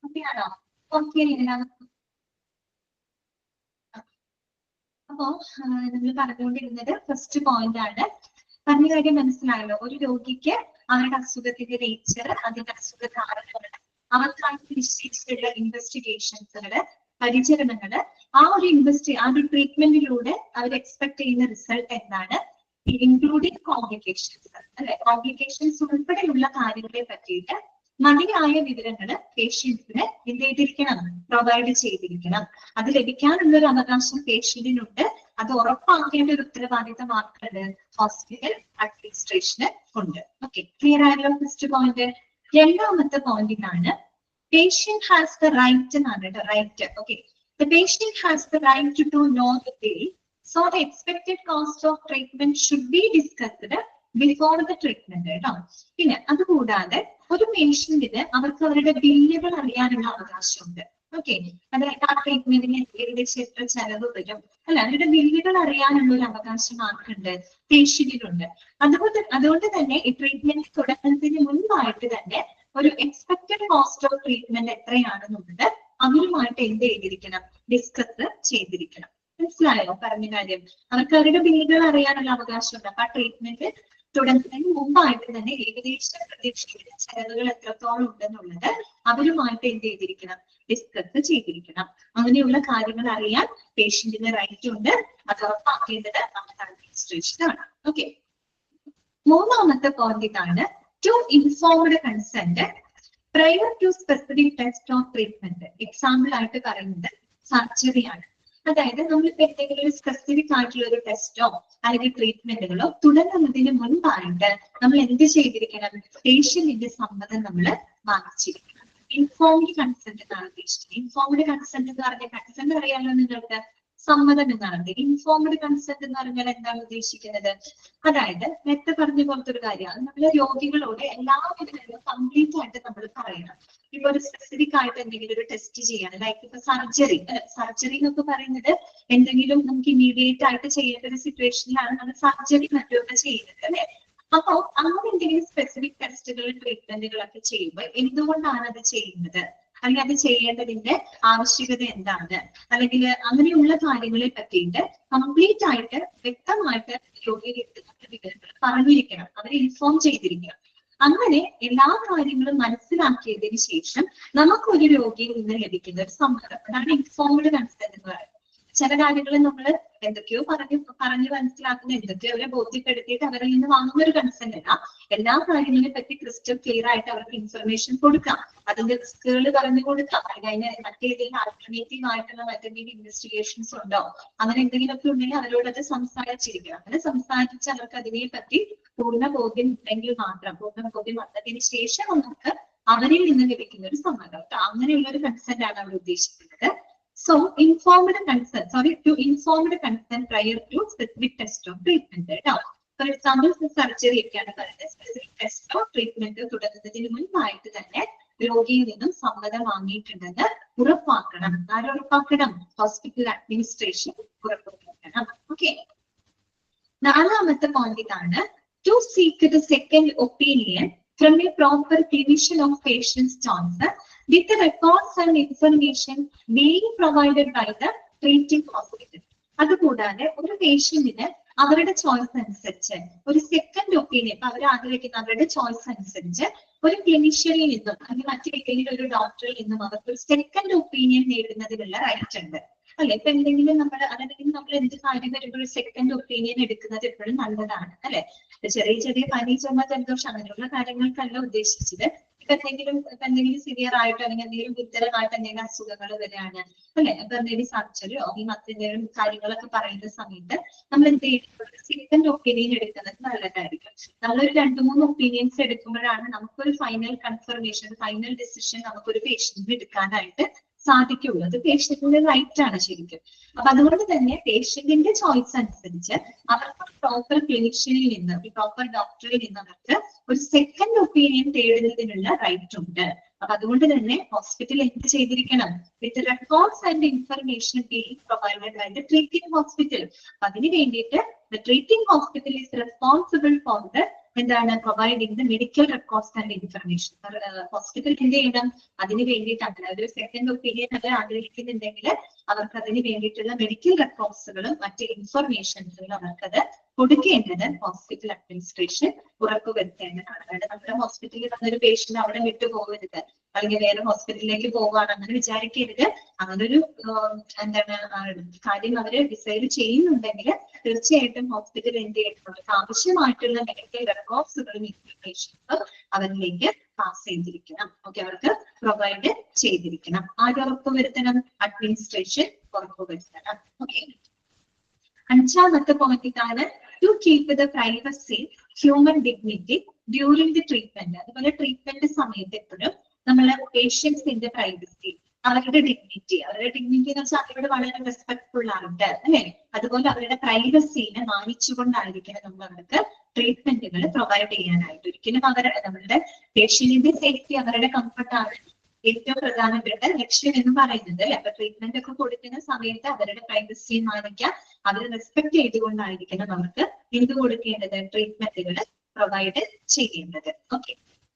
ഓക്കെയാണോ? ഓക്കെ. അപ്പോ നമ്മൾ പറഞ്ഞുകൊണ്ടിരുന്നത് ഫസ്റ്റ് പോയിന്റ് ആണ്. പറഞ്ഞ കാര്യം മനസ്സിലായല്ലോ. ഒരു രോഗിക്ക് അവരുടെ അസുഖത്തിന്റെ നേച്ചർ, അതിന്റെ അസുഖ കാരണങ്ങൾ, അവർക്കായിട്ട് നിശ്ചയിച്ചിട്ടുള്ള ഇൻവെസ്റ്റിഗേഷൻസുകള്, പരിചരണങ്ങള്, ആ ഒരു ട്രീറ്റ്മെന്റിലൂടെ അവർ എക്സ്പെക്ട് ചെയ്യുന്ന റിസൾട്ട് എന്താണ്, ഇൻക്ലൂഡിങ് കോംപ്ലിക്കേഷൻസ് അല്ലെ, കോംപ്ലിക്കേഷൻസ് ഉൾപ്പെടെയുള്ള കാര്യങ്ങളെ പറ്റിയിട്ട് മതിയായ വിവരങ്ങൾ പേഷ്യൻസിന് എന്ത് ചെയ്തിരിക്കണം, പ്രൊവൈഡ് ചെയ്തിരിക്കണം. അത് ലഭിക്കാനുള്ള ഒരു അവകാശം പേഷ്യന്റിനുണ്ട്. അത് ഉറപ്പാക്കേണ്ട ഒരു ഉത്തരവാദിത്തം ആർക്കുണ്ട്, ഹോസ്പിറ്റൽ അഡ്മിനിസ്ട്രേഷന് ഉണ്ട്. ഓക്കെ, ക്ലിയർ ആയല്ലോ ഫസ്റ്റ് പോയിന്റ്. രണ്ടാമത്തെ പോയിന്റിനാണ് patient has the right എന്നാണ്, right. Okay, the patient has the right to know the bill, so the expected cost of treatment should be discussed before the treatment കേട്ടോ. പിന്നെ അതുകൂടാതെ ഒരു പേഷ്യന്റിന് അവർക്ക് അവരുടെ ബില്ലുകൾ അറിയാനുള്ള അവകാശമുണ്ട്. ഓക്കെ, അതായത് ആ ട്രീറ്റ്മെന്റിന് ഏകദേശം എത്ര ചെലവ് വരും അല്ല, അവരുടെ ബില്ലുകൾ അറിയാനുള്ള ഒരു അവകാശം ആർക്കുണ്ട്, പേഷ്യന്റിനുണ്ട്. അതുകൊണ്ട് തന്നെ ഈ ട്രീറ്റ്മെന്റ് തുടങ്ങുന്നതിന് മുൻപായിട്ട് തന്നെ ഒരു എക്സ്പെക്ടഡ് കോസ്റ്റ് ഓഫ് ട്രീറ്റ്മെന്റ് എത്രയാണെന്നുള്ളത് അവരുമായിട്ട് എന്ത് ചെയ്തിരിക്കണം, ഡിസ്കസ് ചെയ്തിരിക്കണം. മനസ്സിലായോ പറഞ്ഞ കാര്യം? അവർക്ക് അവരുടെ ബില്ലുകൾ അറിയാനുള്ള അവകാശമുണ്ട്. അപ്പൊ ആ ട്രീറ്റ്മെന്റ് തുടങ്ങുന്നതിന് മുമ്പായിട്ട് തന്നെ ഏകദേശം പ്രതീക്ഷിക്കുന്ന ചെലവുകൾ എത്രത്തോളം ഉണ്ടെന്നുള്ളത് അവരുമായിട്ട് എന്ത് ചെയ്തിരിക്കണം, ഡിസ്കസ് ചെയ്തിരിക്കണം. അങ്ങനെയുള്ള കാര്യങ്ങൾ അറിയാൻ പേഷ്യന്റിന് റൈറ്റ് ഉണ്ട്. അത് ഉറപ്പാക്കേണ്ടത് നമ്മുടെ അഡ്മിനിസ്ട്രേഷൻ ആണ്. ഓക്കെ, മൂന്നാമത്തെ പോയിന്റ് ഇതാണ്, to informed consent prior to specific test of treatment. Example ആയിട്ട് പറയുന്നത് സർജറിയാണ്. അതായത് നമ്മളിപ്പോ എന്തെങ്കിലും ഒരു സ്പെസിഫിക് ആയിട്ടുള്ള ഒരു ടെസ്റ്റോ അല്ലെങ്കിൽ ട്രീറ്റ്മെന്റുകളോ തുടങ്ങുന്നതിന് മുൻപായിട്ട് നമ്മൾ എന്ത് ചെയ്തിരിക്കണം? പേഷ്യന്റിന്റെ സമ്മതം നമ്മൾ വാങ്ങിച്ചിരിക്കണം. ഇൻഫോംഡ് കൺസെന്റ് എന്നാണ് ഉദ്ദേശിച്ചത്. ഇൻഫോംഡ് കൺസെന്റ് എന്ന് പറഞ്ഞ കൺസെന്റ് അറിയാലോ നിങ്ങൾക്ക്, സമ്മതം എന്നാണ്. ഇൻഫോംഡ് കൺസെന്റ് എന്ന് പറഞ്ഞാൽ എന്താണ് ഉദ്ദേശിക്കുന്നത്? അതായത് നേരത്തെ പറഞ്ഞ പോലത്തെ ഒരു കാര്യമാണ്. നമ്മൾ രോഗികളോട് എല്ലാവിധ കാര്യങ്ങളും കംപ്ലീറ്റ് ആയിട്ട് നമ്മൾ പറയണം. ഇപ്പൊ ഒരു സ്പെസിഫിക് ആയിട്ട് എന്തെങ്കിലും ഒരു ടെസ്റ്റ് ചെയ്യണം, ലൈക്ക് ഇപ്പൊ സർജറി എന്നൊക്കെ പറയുന്നത് എന്തെങ്കിലും നമുക്ക് ഇമീഡിയറ്റ് ആയിട്ട് ചെയ്യേണ്ട ഒരു സിറ്റുവേഷനിലാണ് നമ്മൾ സർജറി മറ്റൊക്കെ ചെയ്യുന്നത്, അല്ലെ? അപ്പൊ അങ്ങനെ എന്തെങ്കിലും സ്പെസിഫിക് ടെസ്റ്റുകൾ ട്രീറ്റ്മെന്റുകളൊക്കെ ചെയ്യുമ്പോൾ എന്തുകൊണ്ടാണ് അത് ചെയ്യുന്നത്, അല്ലെങ്കിൽ അത് ചെയ്യേണ്ടതിന്റെ ആവശ്യകത എന്താണ്, അല്ലെങ്കിൽ അങ്ങനെയുള്ള കാര്യങ്ങളെ പറ്റിയിട്ട് കംപ്ലീറ്റ് ആയിട്ട് വ്യക്തമായിട്ട് രോഗിയുടെ വിവരങ്ങൾ പറഞ്ഞിരിക്കണം, അവരെ ഇൻഫോം ചെയ്തിരിക്കണം. അങ്ങനെ എല്ലാ കാര്യങ്ങളും മനസ്സിലാക്കിയതിന് ശേഷം നമുക്കൊരു രോഗിയിൽ നിന്ന് ലഭിക്കുന്ന ഒരു സമ്മതം, അതാണ് ഇൻഫോംഡ് കൺസെന്റ് എന്ന് പറയുന്നത്. ചില കാര്യങ്ങൾ നമ്മൾ എന്തൊക്കെയോ പറഞ്ഞ് മനസ്സിലാക്കുന്ന, എന്തൊക്കെയോ അവരെ ബോധ്യപ്പെടുത്തിയിട്ട് അവരിൽ നിന്ന് വാങ്ങുന്ന ഒരു കൺസെന്റ് അല്ല. എല്ലാ കാര്യങ്ങളെ പറ്റി ക്രിസ്റ്റൽ ക്ലിയർ ആയിട്ട് അവർക്ക് ഇൻഫർമേഷൻ കൊടുക്കാം, അതിന്റെ റിസ്കുകൾ പറഞ്ഞു കൊടുക്കാം, അല്ലെങ്കിൽ അതിന് മറ്റേതെങ്കിലും ആൾട്ടർനേറ്റീവ് ആയിട്ടുള്ള മറ്റെന്തെങ്കിലും ഇൻവെസ്റ്റിഗേഷൻസ് ഉണ്ടോ, അങ്ങനെ എന്തെങ്കിലുമൊക്കെ ഉണ്ടെങ്കിൽ അവരോട് അത് സംസാരിച്ചിരിക്കണം. അങ്ങനെ സംസാരിച്ച് അവർക്ക് അതിനെ പറ്റി പൂർണ്ണ ബോധ്യം ഉണ്ടെങ്കിൽ മാത്രം, പൂർണ്ണ ബോധ്യം വന്നതിന് ശേഷം നമുക്ക് അവരിൽ നിന്ന് ലഭിക്കുന്ന ഒരു സമ്മതം, അങ്ങനെയുള്ള ഒരു കൺസെന്റ് ആണ് അവർ ഉദ്ദേശിക്കുന്നത്. So, informed consent, to informed consent prior to specific test or treatment. For example, surgery ഒക്കെയാണ് പറയുന്നത്. സ്പെസിഫിക് ടെസ്റ്റോ ട്രീറ്റ്മെന്റോ തുടങ്ങുന്നതിന് മുൻപായിട്ട് തന്നെ രോഗിയിൽ നിന്നും സമ്മതം വാങ്ങിയിട്ടുണ്ടെന്ന് ഉറപ്പാക്കണം. ആരുറപ്പാക്കണം? ഹോസ്പിറ്റൽ അഡ്മിനിസ്ട്രേഷൻ ഉറപ്പുവരുത്തണം. ഓക്കെ, നാലാമത്തെ പോയിന്റ് ഇതാണ്. To seek the second opinion from a proper clinician of patient's choice with the records and information being provided by the treating hospital. അതുകൂടാതെ ഒരു പേഷ്യന്റിന് അവരുടെ ചോയ്സ് അനുസരിച്ച് ഒരു സെക്കൻഡ് ഒപ്പീനിയൻ, അവർ ആഗ്രഹിക്കുന്ന അവരുടെ ചോയ്സ് അനുസരിച്ച് ഒരു ക്ലിനിഷ്യനിൽ നിന്നും അല്ലെങ്കിൽ മറ്റേതെങ്കിലും ഒരു ഡോക്ടറിൽ നിന്നും അവർക്ക് ഒരു സെക്കൻഡ് ഒപ്പീനിയൻ നേടുന്നതിനുള്ള റൈറ്റ് ഉണ്ട്, അല്ലെ? ഇപ്പൊ എന്തെങ്കിലും നമ്മൾ എന്ത് കാര്യം വരുമ്പോൾ ഒരു സെക്കൻഡ് ഒപ്പീനിയൻ എടുക്കുന്നത് എപ്പോഴും നല്ലതാണ്, അല്ലെ? ചെറിയ പനി, ചുമ, ജലദോഷം അങ്ങനെയുള്ള കാര്യങ്ങൾക്കല്ല ഉദ്ദേശിച്ചത്. ഇപ്പൊ എന്തെങ്കിലും സിവിയർ ആയിട്ട് അല്ലെങ്കിൽ എന്തെങ്കിലും ഗുരുതരമായിട്ട് എന്തെങ്കിലും അസുഖങ്ങൾ വരികയാണ്, അല്ലെ? അപ്പൊ എന്തെങ്കിലും സർജറിയോ ഈ മറ്റെന്തെങ്കിലും കാര്യങ്ങളൊക്കെ പറയുന്ന സമയത്ത് നമ്മൾ എന്ത് ചെയ്യും? സെക്കൻഡ് ഒപ്പീനിയൻ എടുക്കുന്നത് നല്ലതായിരിക്കും. നമ്മളൊരു 2-3 ഒപ്പീനിയൻസ് എടുക്കുമ്പോഴാണ് നമുക്കൊരു ഫൈനൽ കൺഫർമേഷൻ, ഫൈനൽ ഡിസിഷൻ നമുക്കൊരു പേഷ്യന്റിന് എടുക്കാനായിട്ട് സാധിക്കുള്ളൂ. അത് പേഷ്യന്റിന്റെ റൈറ്റ് ആണ് ശരിക്കും. അപ്പൊ അതുകൊണ്ട് തന്നെ പേഷ്യന്റിന്റെ ചോയ്സ് അനുസരിച്ച് അവർക്ക് പ്രോപ്പർ ക്ലിനിഷ്യനിൽ നിന്ന്, പ്രോപ്പർ ഡോക്ടറിൽ നിന്ന് അവർക്ക് ഒരു സെക്കൻഡ് ഒപ്പീനിയൻ തേടുന്നതിനുള്ള റൈറ്റ് ഉണ്ട്. അപ്പൊ അതുകൊണ്ട് തന്നെ ഹോസ്പിറ്റൽ എന്ത് ചെയ്തിരിക്കണം? With records and information being provided by the treating hospital. അപ്പൊ അതിന് വേണ്ടിയിട്ട് the treating hospital is responsible for the എന്താണ്? Providing the medical records and information. Hospital എന്ത് ചെയ്യണം? അതിന് വേണ്ടിയിട്ട് അങ്ങനെ ഒരു സെക്കൻഡ് ഒപ്പീനിയൻ അവർ ആഗ്രഹിക്കുന്നുണ്ടെങ്കിൽ അവർക്ക് അതിന് വേണ്ടിയിട്ടുള്ള മെഡിക്കൽ റെക്കോർഡ്സുകളും മറ്റ് ഇൻഫർമേഷൻസുകളും അവർക്കത് കൊടുക്കേണ്ടത് ഹോസ്പിറ്റൽ അഡ്മിനിസ്ട്രേഷൻ ഉറപ്പുവരുത്തേണ്ടതാണ്. അതായത് നമ്മുടെ ഹോസ്പിറ്റലിൽ വന്നൊരു പേഷ്യന്റ് അവിടെ വിട്ടുപോകരുത്, അല്ലെങ്കിൽ വേറെ ഹോസ്പിറ്റലിലേക്ക് പോവാണ് അങ്ങനെ വിചാരിക്കരുത്. അങ്ങനൊരു കാര്യം അവര് ഡിസൈഡ് ചെയ്യുന്നുണ്ടെങ്കിൽ തീർച്ചയായിട്ടും ഹോസ്പിറ്റൽ എന്ത് ചെയ്യണം? അവർക്ക് ആവശ്യമായിട്ടുള്ള മെഡിക്കൽ റെക്കോർഡ്സുകളും ഇൻഫർമേഷൻസും അവരിലേക്ക് പാസ് ചെയ്തിരിക്കണം. ഓക്കെ, അവർക്ക് പ്രൊവൈഡ് ചെയ്തിരിക്കണം. ആര് ഉറപ്പുവരുത്തണം? അഡ്മിനിസ്ട്രേഷൻ ഉറപ്പുവരുത്തണം. ഓക്കെ, അഞ്ചാമത്തെ പോയിന്റ് ഇതാണ്. To keep the privacy, human dignity during the treatment. അതുപോലെ ട്രീറ്റ്മെന്റ് സമയത്ത് എപ്പോഴും നമ്മള് പേഷ്യൻസിന്റെ പ്രൈവസി, അവരുടെ ഡിഗ്നിറ്റി എന്ന് വെച്ചാൽ അവരോട് വളരെ റെസ്പെക്ട്ഫുൾ ആയിട്ട്, അല്ലെ? അതുപോലെ അവരുടെ പ്രൈവസീനെ മാനിച്ചുകൊണ്ടായിരിക്കണം നമ്മൾ അവർക്ക് ട്രീറ്റ്മെന്റുകൾ പ്രൊവൈഡ് ചെയ്യാനായിട്ട്. ഒരിക്കലും നമ്മളുടെ പേഷ്യന്റിന്റെ സേഫ്റ്റി, അവരുടെ കംഫർട്ടാണ് ഏറ്റവും പ്രധാനപ്പെട്ട ലക്ഷ്യം എന്ന് പറയുന്നത്, അല്ലെ? അപ്പൊ ട്രീറ്റ്മെന്റ് ഒക്കെ കൊടുക്കുന്ന സമയത്ത് അവരുടെ പ്രൈവസി മാനിക്കുക, അവരെ റെസ്പെക്ട് ചെയ്തുകൊണ്ടായിരിക്കണം അവർക്ക് എന്ത് കൊടുക്കേണ്ടത്? ട്രീറ്റ്മെന്റുകൾ പ്രൊവൈഡ് ചെയ്യേണ്ടത്. ഓക്കെ,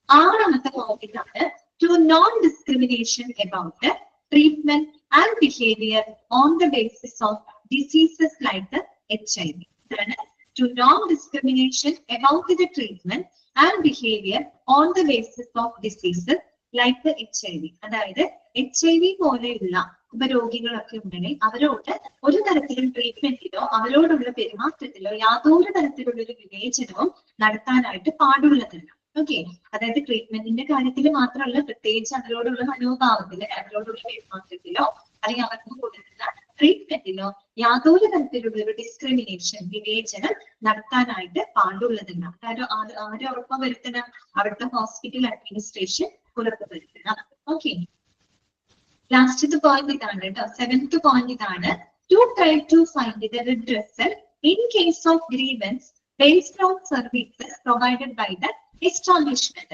ആറാമത്തെ ടോപ്പിക് ആണ് to non-discrimination about the treatment and behavior on the basis of diseases like the HIV. To non-discrimination about the treatment and behavior on the basis of diseases like the HIV. അതായത് HIV പോലെയുള്ള ഉപരോഗികളൊക്കെ ഉണ്ടെങ്കിൽ അവരോട് ഒരു തരത്തിലും ട്രീറ്റ്മെന്റിലോ അവരോടുള്ള പെരുമാറ്റത്തിലോ യാതൊരു തരത്തിലുള്ള ഒരു വിവേചനവും നടത്താനായിട്ട് പാടുള്ളതല്ല. ഓക്കെ, അതായത് ട്രീറ്റ്മെന്റിന്റെ കാര്യത്തിൽ മാത്രമല്ല, പ്രത്യേകിച്ച് അവരോടുള്ള മനോഭാവത്തില്, അവരോടുള്ള പെരുമാറ്റത്തിലോ അല്ലെങ്കിൽ അവർക്ക് കൊടുക്കുന്ന ട്രീറ്റ്മെന്റിനോ യാതൊരു തരത്തിലുള്ള ഒരു ഡിസ്ക്രിമിനേഷൻ വിവേചനം നടത്താനായിട്ട് പാടുള്ളതല്ല. കാരണം ആരും ഉറപ്പ് വരുത്തണം, അവിടുത്തെ ഹോസ്പിറ്റൽ അഡ്മിനിസ്ട്രേഷൻ ഉറപ്പുവരുത്തണം. ഓക്കെ, ലാസ്റ്റത്തെ പോയിന്റ് ഇതാണ് കേട്ടോ. 7th പോയിന്റ് ഇതാണ്. To try to find the redressal in case of grievance based on services provided by the establishment.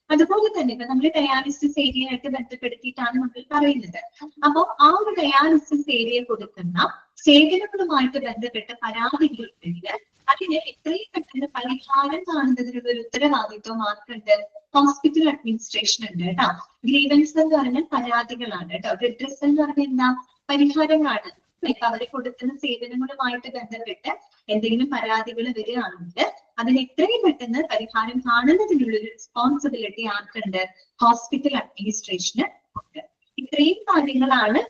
അതുപോലെ തന്നെ ഇപ്പൊ നമ്മൾ ഡയാലിസിസ് ഏരിയ ആയിട്ട് ബന്ധപ്പെടുത്തിയിട്ടാണ് നമ്മൾ പറയുന്നത്. അപ്പോൾ ആ ഒരു ഡയാലിസിസ് ഏരിയ കൊടുക്കുന്ന സേവനങ്ങളുമായിട്ട് ബന്ധപ്പെട്ട പരാതികളുണ്ടെങ്കിൽ അതിന് എത്രയും പെട്ടെന്ന് പരിഹാരം കാണുന്നതിനുള്ള ഒരു ഉത്തരവാദിത്വം ആർക്കുണ്ട്? ഹോസ്പിറ്റൽ അഡ്മിനിസ്ട്രേഷൻ ഉണ്ട് കേട്ടോ. ഗ്രീവൻസ് എന്ന് പറഞ്ഞാൽ പരാതികളാണ് കേട്ടോ. റിഡ്രസ് എന്ന് പറഞ്ഞാൽ എന്താ? പരിഹാരങ്ങളാണ്. ഇപ്പൊ അവര് കൊടുക്കുന്ന സേവനങ്ങളുമായിട്ട് ബന്ധപ്പെട്ട് എന്തെങ്കിലും പരാതികൾ വരികയാണെങ്കിൽ അതിന് എത്രയും പെട്ടെന്ന് പരിഹാരം കാണുന്നതിനുള്ള ഒരു റെസ്പോൺസിബിലിറ്റി ആർക്കുണ്ട്? ഹോസ്പിറ്റൽ അഡ്മിനിസ്ട്രേഷന് ഉണ്ട്. ഇത്രയും കാര്യങ്ങളാണ്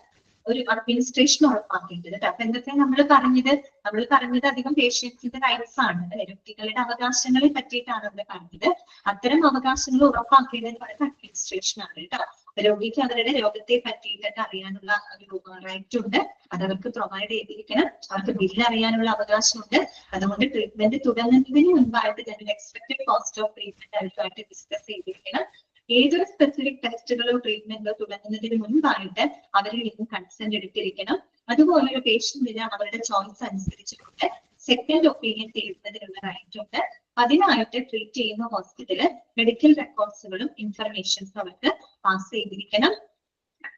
ഒരു അഡ്മിനിസ്ട്രേഷൻ ഉറപ്പാക്കേണ്ടത്. അപ്പൊ എന്തൊക്കെ നമ്മൾ പറഞ്ഞത് അധികം പേഷ്യൻസിന്റെ റൈറ്റ്സ് ആണ്, വ്യക്തികളുടെ അവകാശങ്ങളെ പറ്റിയിട്ടാണ് നമ്മൾ പറഞ്ഞത്. അത്തരം അവകാശങ്ങൾ ഉറപ്പാക്കേണ്ടത് അഡ്മിനിസ്ട്രേഷൻ ആണ് കേട്ടോ. രോഗിക്ക് അവരുടെ രോഗത്തെ പറ്റിയിട്ടൊക്കെ അറിയാനുള്ള ഒരു റൈറ്റ് ഉണ്ട്, അതവർക്ക് പ്രൊവൈഡ് ചെയ്തിരിക്കണം. അവർക്ക് ബില്ല് അറിയാനുള്ള അവകാശമുണ്ട്. അതുകൊണ്ട് ട്രീറ്റ്മെന്റ് തുടങ്ങുന്നതിന് മുൻപായിട്ട് തന്നെ എക്സ്പെക്ടഡ് കോസ്റ്റ് ഓഫ് ട്രീറ്റ്മെന്റ് അവരുമായിട്ട് ഡിസ്കസ് ചെയ്തിരിക്കണം. ഏതൊരു സ്പെസിഫിക് ടെസ്റ്റുകളോ ട്രീറ്റ്മെന്റോ തുടങ്ങുന്നതിന് മുൻപായിട്ട് അവരിൽ നിന്ന് കൺസെന്റ് എടുത്തിരിക്കണം. അതുപോലെ ഒരു പേഷ്യന്റിന് അവരുടെ ചോയ്സ് അനുസരിച്ചുകൊണ്ട് സെക്കൻഡ് ഒപ്പീനിയൻ തേടുന്നതിനുള്ള റൈറ്റ് ഉണ്ട്. അതിനായിട്ട് ട്രീറ്റ് ചെയ്യുന്ന ഹോസ്പിറ്റല് മെഡിക്കൽ റെക്കോർഡ്സുകളും ഇൻഫർമേഷൻസും അവർക്ക് പാസ് ചെയ്തിരിക്കണം.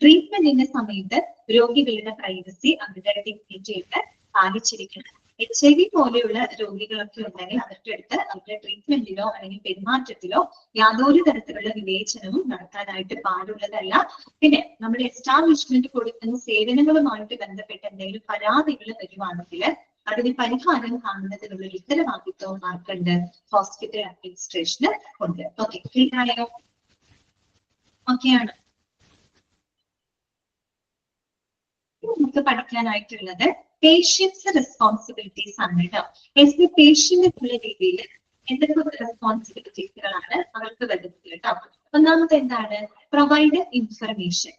ട്രീറ്റ്മെന്റിന്റെ സമയത്ത് രോഗികളുടെ പ്രൈവസി അവരുടെ ഡിഗ്നിറ്റിയൊക്കെ പാലിച്ചിരിക്കണം. HIV പോലെയുള്ള രോഗികളൊക്കെ ഉണ്ടെങ്കിൽ അവരുടെ അടുത്ത് അവരുടെ ട്രീറ്റ്മെന്റിലോ അല്ലെങ്കിൽ പെരുമാറ്റത്തിലോ യാതൊരു തരത്തിലുള്ള വിവേചനവും നടത്താനായിട്ട് പാടുള്ളതല്ല. പിന്നെ നമ്മുടെ എസ്റ്റാബ്ലിഷ്മെന്റ് കൊടുക്കുന്ന സേവനങ്ങളുമായിട്ട് ബന്ധപ്പെട്ട് എന്തെങ്കിലും പരാതികൾ വരുവാണെങ്കിൽ അതിന് പരിഹാരം കാണുന്നതിനുള്ള ഉത്തരവാദിത്വം ആർക്കുണ്ട്? ഹോസ്പിറ്റൽ അഡ്മിനിസ്ട്രേഷന് ഉണ്ട്. ഓക്കെ, ക്ലിയർ ആയോ? ഓക്കെയാണ്. നമുക്ക് പഠിക്കാനായിട്ടുള്ളത് പേഷ്യൻസ് റെസ്പോൺസിബിലിറ്റീസ് ആണ് കേട്ടോ. എസ് എ പേഷ്യന്റ് എന്നുള്ള രീതിയിൽ എന്തൊക്കെ റെസ്പോൺസിബിലിറ്റീസുകളാണ് അവർക്ക് വരുന്നത് കേട്ടോ. ഒന്നാമത്തെ എന്താണ്? പ്രൊവൈഡ് ഇൻഫർമേഷൻ,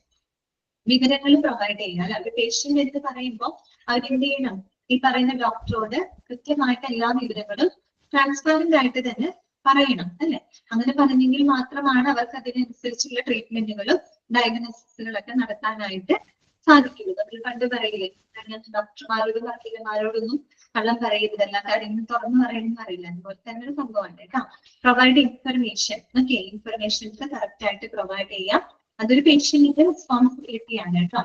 വിവരങ്ങൾ പ്രൊവൈഡ് ചെയ്യുക. അല്ലെ, പേഷ്യന്റ് എന്ന് പറയുമ്പോൾ അവരെന്ത് ചെയ്യണം? ഈ പറയുന്ന ഡോക്ടറോട് കൃത്യമായിട്ട് എല്ലാ വിവരങ്ങളും ട്രാൻസ്പാരന്റ് ആയിട്ട് തന്നെ പറയണം അല്ലെ. അങ്ങനെ പറഞ്ഞെങ്കിൽ മാത്രമാണ് അവർക്ക് അതിനനുസരിച്ചുള്ള ട്രീറ്റ്മെന്റുകളും ഡയഗ്നോസിസുകളൊക്കെ നടത്താനായിട്ട് സാധിക്കുള്ളൂ. നമ്മൾ പണ്ട് പറയില്ലേ, ഡോക്ടർമാരോടും വക്കീലന്മാരോടൊന്നും കള്ളം പറയരുത്, എല്ലാ കാര്യങ്ങളും തുറന്നു പറയണമെന്ന് പറയില്ല. അതുപോലെ തന്നെ ഒരു സംഭവമാണ് കേട്ടോ. Provide information. Okay, informations correct ആയിട്ട് പ്രൊവൈഡ് ചെയ്യാം. അതൊരു പേഷ്യന്റിന്റെ റെസ്പോൺസിബിലിറ്റി ആണ് കേട്ടോ.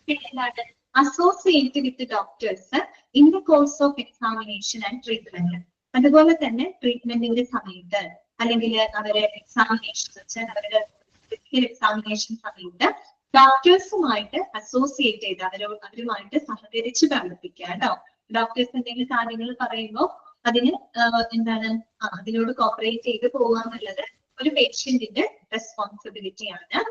പിന്നെ എന്താണ്? Associate with doctors in the course of examination and treatment. അതുപോലെ തന്നെ ട്രീറ്റ്മെന്റിന്റെ സമയത്ത് അല്ലെങ്കിൽ അവരെ എക്സാമിനേഷൻ വെച്ചാൽ അവരുടെ എക്സാമിനേഷൻ സമയത്ത് ഡോക്ടേഴ്സുമായിട്ട് അസോസിയേറ്റ് ചെയ്ത് അവരുമായിട്ട് സഹകരിച്ച് പ്രവർത്തിക്കുക കേട്ടോ. ഡോക്ടേഴ്സ് എന്തെങ്കിലും കാര്യങ്ങൾ പറയുമ്പോൾ അതിന് എന്താണ് അതിനോട് കോപ്പറേറ്റ് ചെയ്ത് പോകുക എന്നുള്ളത് ഒരു പേഷ്യന്റിന്റെ റെസ്പോൺസിബിലിറ്റി ആണ്.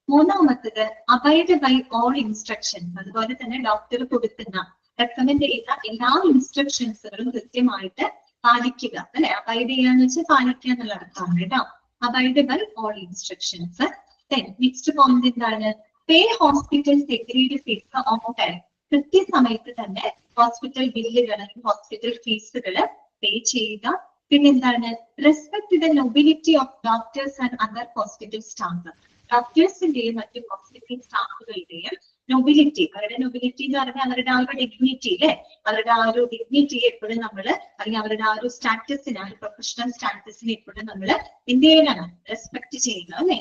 മൂന്നാമത്തത് അബൈഡ് ബൈ ഓൾ ഇൻസ്ട്രക്ഷൻസ്. അതുപോലെ തന്നെ ഡോക്ടർ കൊടുക്കുന്ന റെക്കമെൻഡ് ചെയ്യുന്ന എല്ലാ ഇൻസ്ട്രക്ഷൻസുകളും കൃത്യമായിട്ട് പാലിക്കുക അല്ലെ. അബൈഡ് ചെയ്യാന്ന് വെച്ചാൽ പാലിക്കുക എന്നുള്ള അർത്ഥമാണ് കേട്ടോ. Abide by all instructions. Next point എന്താണ്? Pay hospital security fees on time. കൃത്യസമയത്ത് തന്നെ ഹോസ്പിറ്റൽ ബില്ലുകൾ, ഹോസ്പിറ്റൽ ഫീസുകൾ പേ ചെയ്യുക. പിന്നെന്താണ്? Respect the nobility of doctors and other hospital staff. ഡോക്ടേഴ്സിന്റെയും മറ്റു ഹോസ്പിറ്റൽ സ്റ്റാഫുകളുടെയും നൊബിലിറ്റി, അവരുടെ നൊബിലിറ്റി എന്ന് പറഞ്ഞാൽ അവരുടെ ആ ഒരു ഡിഗ്നിറ്റി അല്ലെ, അവരുടെ ആ ഒരു ഡിഗ്നിറ്റി എപ്പോഴും നമ്മള് അല്ലെങ്കിൽ അവരുടെ ആ ഒരു സ്റ്റാറ്റസിന്, ആ ഒരു പ്രൊഫഷണൽ സ്റ്റാറ്റസിന് എപ്പോഴും നമ്മള് എന്ത് ചെയ്യണം? റെസ്പെക്ട് ചെയ്യണം അല്ലെ.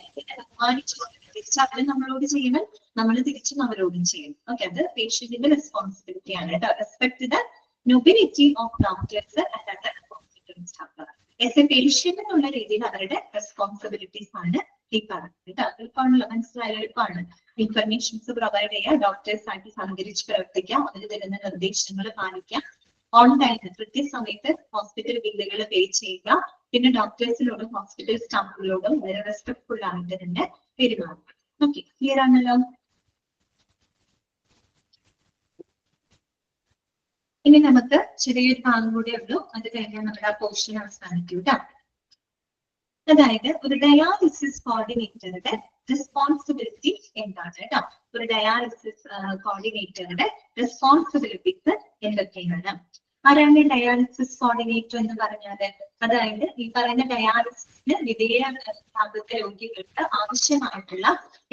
തിരിച്ച് അവര് നമ്മളോട് ചെയ്യണം, നമ്മൾ തിരിച്ചും അവരോടും ചെയ്യണം. ഓക്കെ, അത് പേഷ്യന്റിന്റെ റെസ്പോൺസിബിലിറ്റി ആണ് കേട്ടോ. Respect the nobility of doctors and other hospital staff. As A patient എന്നുള്ള രീതിയിൽ അവരുടെ റെസ്പോൺസിബിലിറ്റീസ് ആണ് ഈ പറയുന്നത്. എളുപ്പമാണല്ലോ, മനസ്സിലായാലും എളുപ്പമാണ്. ഇൻഫർമേഷൻസ് പ്രൊവൈഡ് ചെയ്യുക, ഡോക്ടേഴ്സ് ആയിട്ട് സഹകരിച്ച് പ്രവർത്തിക്കാം, അതിൽ തരുന്ന നിർദ്ദേശങ്ങൾ പാലിക്കാം, ഓൺ ടൈം കൃത്യസമയത്ത് ഹോസ്പിറ്റൽ ബില്ലുകൾ പേ ചെയ്യുക, പിന്നെ ഡോക്ടേഴ്സിനോടും ഹോസ്പിറ്റൽ സ്റ്റാഫുകളോടും വളരെ റെസ്പെക്ട്ഫുൾ ആയിട്ട് തന്നെ പെരുമാറുക. ഓക്കെ, ക്ലിയർ ആണല്ലോ. ഇനി നമുക്ക് ചെറിയൊരു ഭാഗം കൂടെ ഉള്ളൂ, അത് കഴിഞ്ഞാൽ നമ്മുടെ ആ പോർഷൻ അവസാനിക്കും കേട്ടോ. അതായത് ഒരു ഡയാലിസിസ് കോർഡിനേറ്ററുടെ റെസ്പോൺസിബിലിറ്റി എന്താണ് കേട്ടോ. ഒരു ഡയാലിസിസ് കോർഡിനേറ്ററുടെ റെസ്പോൺസിബിലിറ്റീസ് എന്തൊക്കെയാണ്? ആരാണ് ഡയാലിസിസ് കോർഡിനേറ്റർ എന്ന് പറഞ്ഞാല്? അതായത് ഈ പറയുന്ന ഡയാലിസിസിന് വിധേയമാകുന്ന രോഗികൾക്ക് ആവശ്യമായിട്ടുള്ള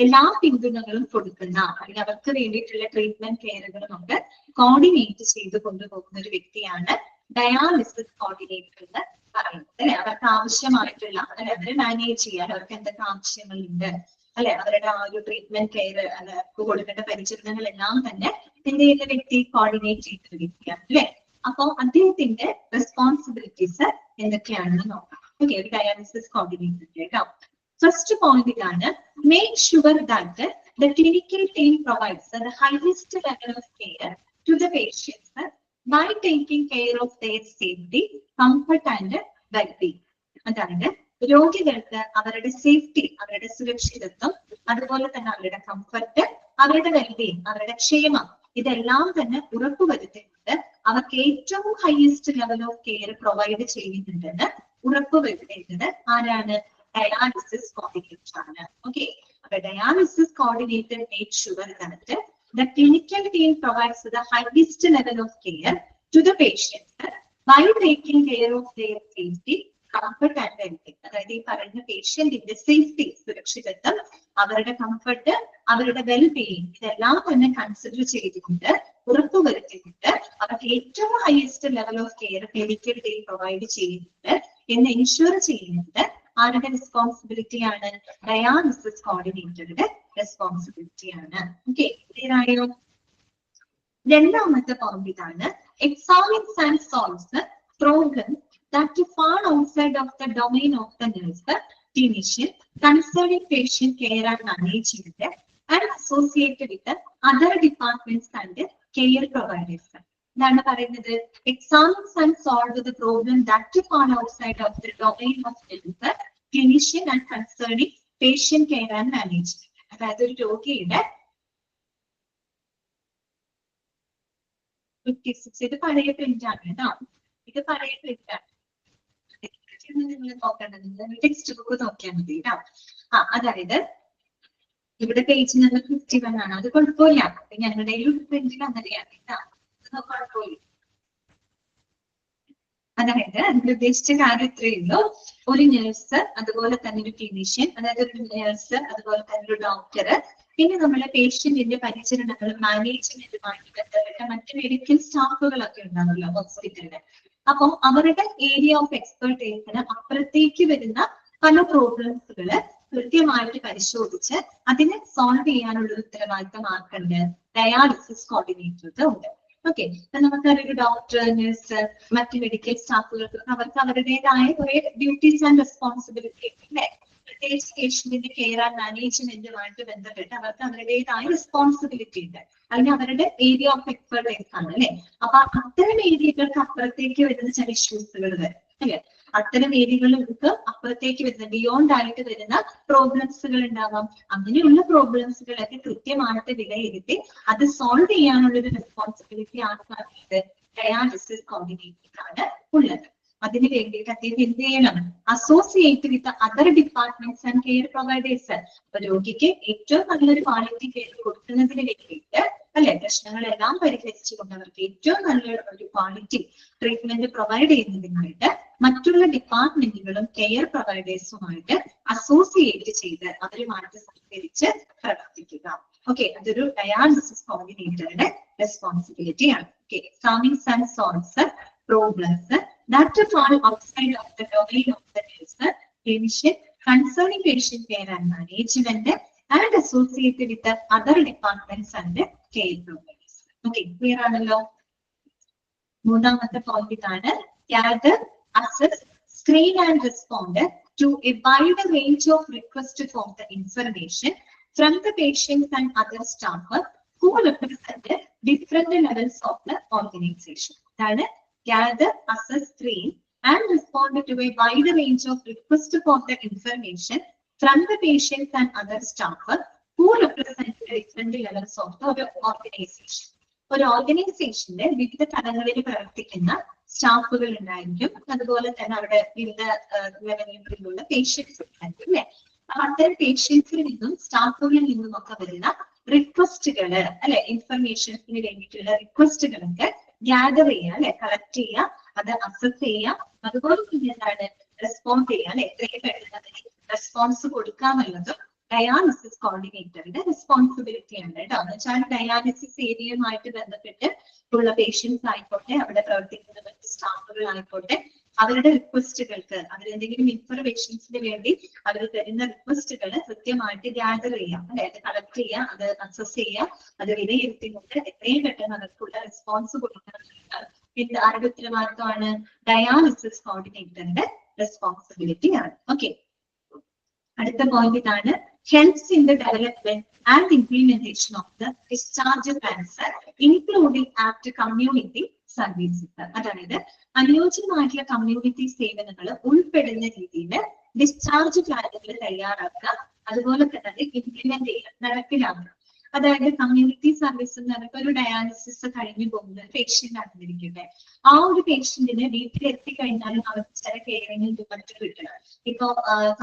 എല്ലാ പിന്തുണകളും കൊടുക്കുന്ന, അല്ലെങ്കിൽ അവർക്ക് വേണ്ടിയിട്ടുള്ള ട്രീറ്റ്മെന്റ് കെയറുകളും ഒക്കെ കോർഡിനേറ്റ് ചെയ്ത് കൊണ്ടുപോകുന്ന ഒരു വ്യക്തിയാണ് ഡയാലിസിസ് കോർഡിനേറ്റർ എന്ന് പറയുന്നത്. അല്ലെ, അവർക്ക് ആവശ്യമായിട്ടുള്ള, അല്ലെ, അവരെ മാനേജ് ചെയ്യാൻ അവർക്ക് എന്തൊക്കെ ആവശ്യങ്ങളുണ്ട്, അല്ലെ, അവരുടെ ആ ഒരു ട്രീറ്റ്മെന്റ് കെയർ, അവർക്ക് കൊടുക്കേണ്ട പരിചരണങ്ങളെല്ലാം തന്നെ എന്ത് ചെയ്യുന്ന വ്യക്തി കോർഡിനേറ്റ് ചെയ്തൊരു വ്യക്തിയാണ്, അല്ലെ. അപ്പൊ അദ്ദേഹത്തിന്റെ റെസ്പോൺസിബിലിറ്റീസ് എന്തൊക്കെയാണെന്ന് നോക്കാം. ഓക്കെ, ഒരു ഡയാലിസിസ് കോർഡിനേറ്റർ കേട്ടോ. ഫസ്റ്റ് പോയിന്റ് ഇതാണ്, make sure that the clinical team provides the highest level of care to the patients by taking care of their safety, comfort and wellbeing. അതായത് രോഗികൾക്ക് അവരുടെ സേഫ്റ്റി, അവരുടെ സുരക്ഷിതത്വം, അതുപോലെ തന്നെ അവരുടെ കംഫർട്ട്, അവരുടെ വെൽബീയിങ്, അവരുടെ ക്ഷേമം, ഇതെല്ലാം തന്നെ ഉറപ്പുവരുത്തിക്കൊണ്ട് അവർക്ക് ഏറ്റവും highest level of care provide ചെയ്യുന്നുണ്ടെന്ന് ഉറപ്പുവരുത്തേണ്ടത് ആരാണ്? ഡയാലിസിസ് കോർഡിനേറ്റർ ആണ്. ഓക്കെ, അപ്പൊ dialysis coordinator make sure that the clinical team provides the highest level of care to the patients by taking care of their safety, comfort and well-being. അതായത് ഈ പറയുന്ന പേഷ്യന്റിന്റെ safety, സുരക്ഷിതത്വം, അവരുടെ comfort, അവരുടെ wellbeing, ഇതെല്ലാം തന്നെ കൺസിഡർ ചെയ്തുകൊണ്ട് ഉറപ്പുവരുത്തിക്കൊണ്ട് അവർക്ക് ഏറ്റവും highest level of care clinical team provide ചെയ്യുന്നുണ്ട് എന്ന് എൻഷുർ ചെയ്യുന്നത് ആരുടെ റെസ്പോൺസിബിലിറ്റി ആണ്? ഡയാലിസിസ് കോർഡിനേറ്ററുടെ റെസ്പോൺസിബിലിറ്റി ആണ്. ഓക്കെ, ക്ലിയർ ആയോ? രണ്ടാമത്തെ പോയിന്റ് ഇതാണ്, examines and solves problems that fall outside of the domain of the nurse, clinician, concerning patient care and management, and associated with the other departments and care providers. ഇതാണ് പറയുന്നത്, examines and solve the problem that fall outside of the domain of the nurse, clinician, and concerning patient care and management. അതായത് ഒരു രോഗിയുടെ 56, ഇത് പഴയ print ആണ് കേട്ടോ, ഇത് പഴയ പ്രിന്റ് ആണ്. നിങ്ങൾ നോക്കേണ്ടത്, നിങ്ങൾ ടെക്സ്റ്റ് ബുക്ക് നോക്കിയാൽ മതി കേട്ടോ. അതായത് ഇവിടെ പേജ് നമ്പർ 51 ആണ്, അത് കുഴപ്പമില്ല. ഞങ്ങളുടെ പ്രിന്റിൽ അങ്ങനെയാണ് കേട്ടോ, കുഴപ്പമില്ല. അതായത് അതിൽ ഉദ്ദേശിച്ച കാര്യം ഇത്രയേ ഉള്ളൂ, ഒരു നഴ്സ്, അതുപോലെ തന്നെ ഒരു ക്ലിനീഷ്യൻ, അതായത് ഒരു നഴ്സ്, അതുപോലെ തന്നെ ഒരു ഡോക്ടർ, പിന്നെ നമ്മളെ പേഷ്യന്റിന്റെ പരിചരണങ്ങളും മാനേജ്മെന്റുമായിട്ട് ബന്ധപ്പെട്ട മറ്റ് മെഡിക്കൽ സ്റ്റാഫുകളൊക്കെ ഉണ്ടാവുമല്ലോ ഹോസ്പിറ്റലില്. അപ്പം അവരുടെ ഏരിയ ഓഫ് എക്സ്പെർട്ടൈസിന് അപ്പുറത്തേക്ക് വരുന്ന പല പ്രോബ്ലംസുകള് കൃത്യമായിട്ട് പരിശോധിച്ച് അതിനെ സോൾവ് ചെയ്യാനുള്ള ഉത്തരവാദിത്തം ആർക്കുണ്ട്? ഡയാലിസിസ് കോർഡിനേറ്റർക്ക് ഉണ്ട്. ഓക്കെ, അപ്പൊ നമുക്കറിയൊരു ഡോക്ടർ, നഴ്സ്, മറ്റ് മെഡിക്കൽ സ്റ്റാഫുകൾക്ക് അവർക്ക് അവരുടേതായ കുറെ ഡ്യൂട്ടീസ് ആൻഡ് റെസ്പോൺസിബിലിറ്റി അല്ലേ? പ്രത്യേകിച്ച് പേഷ്യന്റിന്റെ കെയർ ആൻഡ് മാനേജ്മെന്റുമായിട്ട് ബന്ധപ്പെട്ട് അവർക്ക് അവരുടേതായ റെസ്പോൺസിബിലിറ്റി ഉണ്ട്. അതിന് അവരുടെ ഏരിയ ഓഫ് എക്സ്പെർട്ടൈസ് ആണ് അല്ലെ. അപ്പൊ അത്തരം ഏരിയകൾക്ക് അപ്പുറത്തേക്ക് വരുന്ന ചില ഇഷ്യൂസുകൾ വരും അല്ലെ. അത്തരം ഏരിയകൾക്ക് അപ്പുറത്തേക്ക് വരുന്ന ബിയോണ്ട് ആയിട്ട് വരുന്ന പ്രോബ്ലംസുകൾ ഉണ്ടാവാം. അങ്ങനെയുള്ള പ്രോബ്ലംസുകളൊക്കെ കൃത്യമായിട്ട് വിലയിരുത്തി അത് സോൾവ് ചെയ്യാനുള്ള ഒരു റെസ്പോൺസിബിലിറ്റി ആർക്കാണ്? ഡയാലിസിസ് കോർഡിനേറ്റർക്കാണ് ഉള്ളത്. അതിന് വേണ്ടിയിട്ട് അദ്ദേഹം എന്ത് ചെയ്യണം? Associate with other departments and care providers. അപ്പൊ രോഗിക്ക് ഏറ്റവും നല്ലൊരു ക്വാളിറ്റി കെയർ കൊടുക്കുന്നതിന് വേണ്ടിയിട്ട് അല്ലെ, പ്രശ്നങ്ങളെല്ലാം പരിഹരിച്ചുകൊണ്ട് അവർക്ക് ഏറ്റവും നല്ലൊരു ഒരു ക്വാളിറ്റി ട്രീറ്റ്മെന്റ് പ്രൊവൈഡ് ചെയ്യുന്നതിനായിട്ട് മറ്റുള്ള ഡിപ്പാർട്ട്മെന്റുകളും കെയർ പ്രൊവൈഡേഴ്സുമായിട്ട് അസോസിയേറ്റ് ചെയ്ത് അവരുമായിട്ട് സഹകരിച്ച് പ്രവർത്തിക്കുക. ഓക്കെ, അതൊരു ഡയാലിസിസ് കോർഡിനേറ്ററുടെ റെസ്പോൺസിബിലിറ്റി ആണ്. Okay, examines and solves problems that fall outside of the domain of the nurse, clinician, concerning patient care and management, and associated with the other departments and care providers. Okay, clear ആണല്ലോ? മൂന്നാമത്തെ point ഇതാണ്, gather, assess, screen and respond to a wide range of requests for the information from the patients and other staff who represent different levels of the organization. അതാണ് gather, assess, screen and respond to a wide range of requests for the information from the patients and other staff who represent different levels of the organization. ഒരു ഓർഗനൈസേഷന്റെ വിവിധ തലങ്ങളിൽ പ്രവർത്തിക്കുന്ന സ്റ്റാഫുകൾ ഉണ്ടായിരിക്കും, അതുപോലെ തന്നെ അവിടെ വിവിധ ലെവലിലുള്ള പേഷ്യൻസ് ഉണ്ടായിരിക്കും അല്ലെ. അത്തരം പേഷ്യൻസിൽ നിന്നും സ്റ്റാഫുകളിൽ നിന്നും ഒക്കെ വരുന്ന റിക്വസ്റ്റുകള് അല്ലെ, ഇൻഫർമേഷൻസിന് വേണ്ടിയിട്ടുള്ള റിക്വസ്റ്റുകളൊക്കെ ഗ്യാദർ ചെയ്യുക അല്ലെ, കളക്ട് ചെയ്യുക, അത് അസസ് ചെയ്യുക, അതുപോലെ തന്നെ എന്താണ് റെസ്പോണ്ട് ചെയ്യുക അല്ലെ, എത്രയും പെട്ടെന്ന് റെസ്പോൺസ് കൊടുക്കാന്നുള്ളതും ഡയാലിസിസ് കോർഡിനേറ്ററുടെ റെസ്പോൺസിബിലിറ്റി ആണ് കേട്ടോ. എന്ന് വെച്ചാൽ ഡയാലിസിസ് ഏരിയയുമായിട്ട് ബന്ധപ്പെട്ട് ഉള്ള പേഷ്യൻസ് ആയിക്കോട്ടെ, അവിടെ പ്രവർത്തിക്കുന്ന മറ്റ് സ്റ്റാഫുകൾ ആയിക്കോട്ടെ, അവരുടെ റിക്വസ്റ്റുകൾക്ക് അതിലെന്തെങ്കിലും ഇൻഫർമേഷൻസിന് വേണ്ടി അവർ തരുന്ന റിക്വസ്റ്റുകൾ കൃത്യമായിട്ട് ഗ്യാദർ ചെയ്യാം അല്ലെ, അത് കളക്ട് ചെയ്യുക, അത് അസസ് ചെയ്യുക, അത് വിലയിരുത്തിക്കൊണ്ട് എത്രയും പെട്ടെന്ന് അവർക്കുള്ള റെസ്പോൺസ് കൊടുക്കണം. ഇത് ആരുടെ ഉത്തരവാദിത്തമാണ്? ഡയാലിസിസ് കോർഡിനേറ്ററിന്റെ റെസ്പോൺസിബിലിറ്റി ആണ്. ഓക്കെ, അടുത്ത പോയിന്റ് ഇതാണ്. Helps in the development and implementation of the discharge plans including apt community services. അതായത് അനുയോജ്യമായിട്ടുള്ള കമ്മ്യൂണിറ്റി സേവനങ്ങൾ ഉൾപ്പെടുന്ന രീതിയിൽ ഡിസ്ചാർജ് പ്ലാനുകൾ തയ്യാറാക്കുക, അതുപോലെ തന്നെ ഇംപ്ലിമെന്റ് ചെയ്യുക, നടപ്പിലാക്കുക. അതായത് കമ്മ്യൂണിറ്റി സർവീസ് എന്ന് പറഞ്ഞാൽ ഒരു ഡയാലിസിസ് കഴിഞ്ഞു പോകുന്ന പേഷ്യന്റ് ആണെന്നിരിക്കട്ടെ, ആ ഒരു പേഷ്യന്റിന് വീട്ടിലെത്തി കഴിഞ്ഞാലും അവർക്ക് ചില കെയറിംഗ് മറ്റു കിട്ടണം. ഇപ്പൊ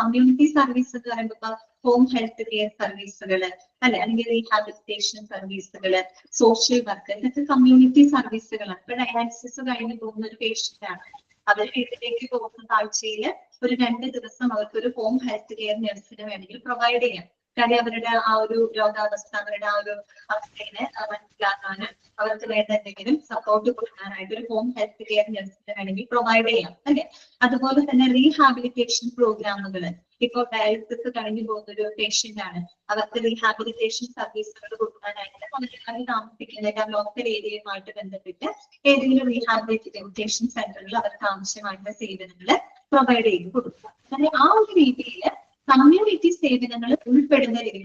കമ്മ്യൂണിറ്റി സർവീസ് എന്ന് പറയുമ്പോൾ ഇപ്പൊ ഹോം ഹെൽത്ത് കെയർ സർവീസുകള് അല്ലെ, അല്ലെങ്കിൽ റീഹാബിലിറ്റേഷൻ സർവീസുകള്, സോഷ്യൽ വർക്ക്, ഇതൊക്കെ കമ്മ്യൂണിറ്റി സർവീസുകളാണ്. ഇപ്പൊ ഡയാലിസിസ് കഴിഞ്ഞു പോകുന്ന ഒരു പേഷ്യന്റ് ആണ്, അവർ വീട്ടിലേക്ക് പോകുന്ന ആഴ്ചയിൽ ഒരു 2 ദിവസം അവർക്ക് ഒരു ഹോം ഹെൽത്ത് കെയർ നഴ്സിന് വേണമെങ്കിൽ പ്രൊവൈഡ് ചെയ്യാം. കാര്യം അവരുടെ ആ ഒരു രോഗാവസ്ഥ, അവരുടെ ആ ഒരു അവസ്ഥയെ മനസ്സിലാക്കാനും അവർക്ക് വേണ്ട എന്തെങ്കിലും സപ്പോർട്ട് കൊടുക്കാനായിട്ട് ഒരു ഹോം ഹെൽത്ത് കെയർ നഴ്സിന് വേണമെങ്കിൽ പ്രൊവൈഡ് ചെയ്യാം അല്ലെ. അതുപോലെ തന്നെ റീഹാബിലിറ്റേഷൻ പ്രോഗ്രാമുകൾ, ഇപ്പൊ ഡയാലിസിസ് കഴിഞ്ഞു പോകുന്ന ഒരു പേഷ്യന്റ് ആണ്, അവർക്ക് റീഹാബിലിറ്റേഷൻ സർവീസുകൾ കൊടുക്കാനായിട്ട് അവർ താമസിക്കുന്ന ലോക്കൽ ഏരിയയുമായിട്ട് ബന്ധപ്പെട്ട് ഏതെങ്കിലും റീഹാബിലിറ്റേഷൻ സെന്ററിൽ അവർക്ക് ആവശ്യമായിട്ടുള്ള സേവനങ്ങൾ പ്രൊവൈഡ് ചെയ്ത് കൊടുക്കുക. അങ്ങനെ ആ ഒരു രീതിയിൽ കമ്മ്യൂണിറ്റി സേവനങ്ങൾ ഉൾപ്പെടുന്ന രീതിയിൽ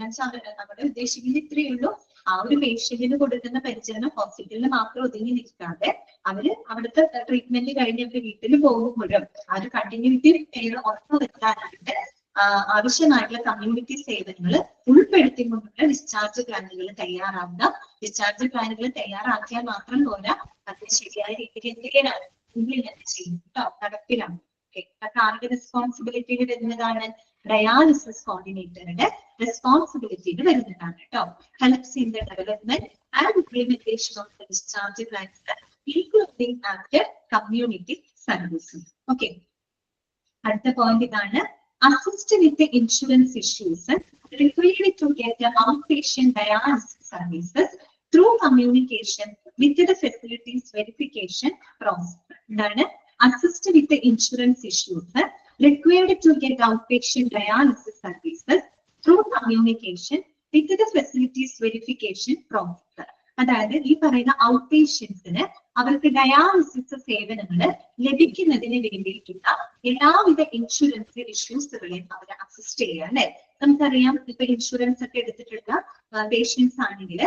നമ്മുടെ ഉദ്ദേശിക്കുന്നത് ഇത്രയേ ഉള്ളൂ. ആ ഒരു പേഷ്യന്റിന് കൊടുക്കുന്ന പരിചരണം ഹോസ്പിറ്റലിൽ മാത്രം ഒതുങ്ങി നിൽക്കാതെ അവര് അവിടുത്തെ ട്രീറ്റ്മെന്റ് കഴിഞ്ഞ് അവര് വീട്ടിൽ പോകുമ്പോഴും ആ ഒരു കണ്ടിന്യൂറ്റി കെയർ ഉറപ്പുവരുത്താനായിട്ട് ആവശ്യമായിട്ടുള്ള കമ്മ്യൂണിറ്റി സേവനങ്ങൾ ഉൾപ്പെടുത്തിക്കൊണ്ടുള്ള ഡിസ്ചാർജ് പ്ലാനുകൾ തയ്യാറാവുക. ഡിസ്ചാർജ് പ്ലാനുകൾ തയ്യാറാക്കിയാൽ മാത്രം പോരാ, അതിന് ശരിയായ രീതിയിൽ എന്തിനാണ് ഇംപ്ലിമെന്റ് ചെയ്യുന്നത് കേട്ടോ, നടപ്പിലാണ്. ആരുടെ റെസ്പോൺസിബിലിറ്റിയിൽ വരുന്നതാണ്? ഡയാലിസിസ് കോർഡിനേറ്ററുടെ റെസ്പോൺസിബിലിറ്റിയിൽ വരുന്നതാണ് കേട്ടോ. Helps in the development and implementation of the discharge plans including after community services. Okay, അടുത്ത പോയിന്റ് ഇതാണ്. Assist with insurance issues required to get outpatient dialysis services through communication with the facilities verification process. എന്താണ്? assist with the insurance issues required to get outpatient dialysis services through communication with the facilities verification process. അതായത് ഈ പറയുന്ന out പേഷ്യൻസിന് അവർക്ക് dialysis സേവനങ്ങൾ ലഭിക്കുന്നതിന് വേണ്ടിയിട്ടുള്ള എല്ലാവിധ ഇൻഷുറൻസ് ഇഷ്യൂസുകളെയും അവരെ അസിസ്റ്റ് ചെയ്യുക അല്ലെ. നമുക്കറിയാം, ഇപ്പൊ ഇൻഷുറൻസ് ഒക്കെ എടുത്തിട്ടുള്ള പേഷ്യൻസ് ആണെങ്കിൽ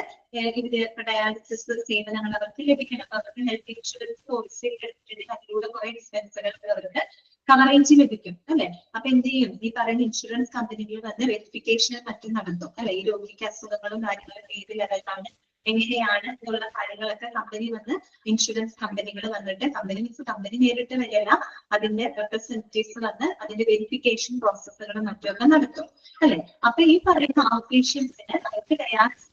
ഇവര് ഡയാലിസിസ് സേവനങ്ങൾ അവർക്ക് ലഭിക്കണം. അവർക്ക് ഹെൽത്ത് ഇൻഷുറൻസ് പോളിസി എടുത്തിട്ടുണ്ടെങ്കിൽ അതിലൂടെ കുറെ എക്സ്പെൻസുകൾക്ക് അവർക്ക് കവറേജ് ലഭിക്കും അല്ലെ. അപ്പൊ എന്ത് ചെയ്യും? ഈ പറയുന്ന ഇൻഷുറൻസ് കമ്പനികൾ വന്ന് വെരിഫിക്കേഷനും മറ്റും നടത്തും അല്ലെ. ഈ രോഗിക്ക് അസുഖങ്ങളും കാര്യങ്ങളും ഏത് ലെവലിലാണ് എങ്ങനെയാണ് എന്നുള്ള കാര്യങ്ങളൊക്കെ കമ്പനി വന്ന്, ഇൻഷുറൻസ് കമ്പനികൾ വന്നിട്ട്, കമ്പനി നേരിട്ട് വരികയല്ല, അതിന്റെ റെപ്രസെന്റേറ്റീവ്സ് വന്ന് അതിന്റെ വെരിഫിക്കേഷൻ പ്രോസസ്സുകളും മറ്റുമൊക്കെ നടത്തും അല്ലെ. അപ്പൊ ഈ പറയുന്ന ഔട്ട് പേഷ്യൻസിന് അവർക്ക് ഡയാലിസിസ്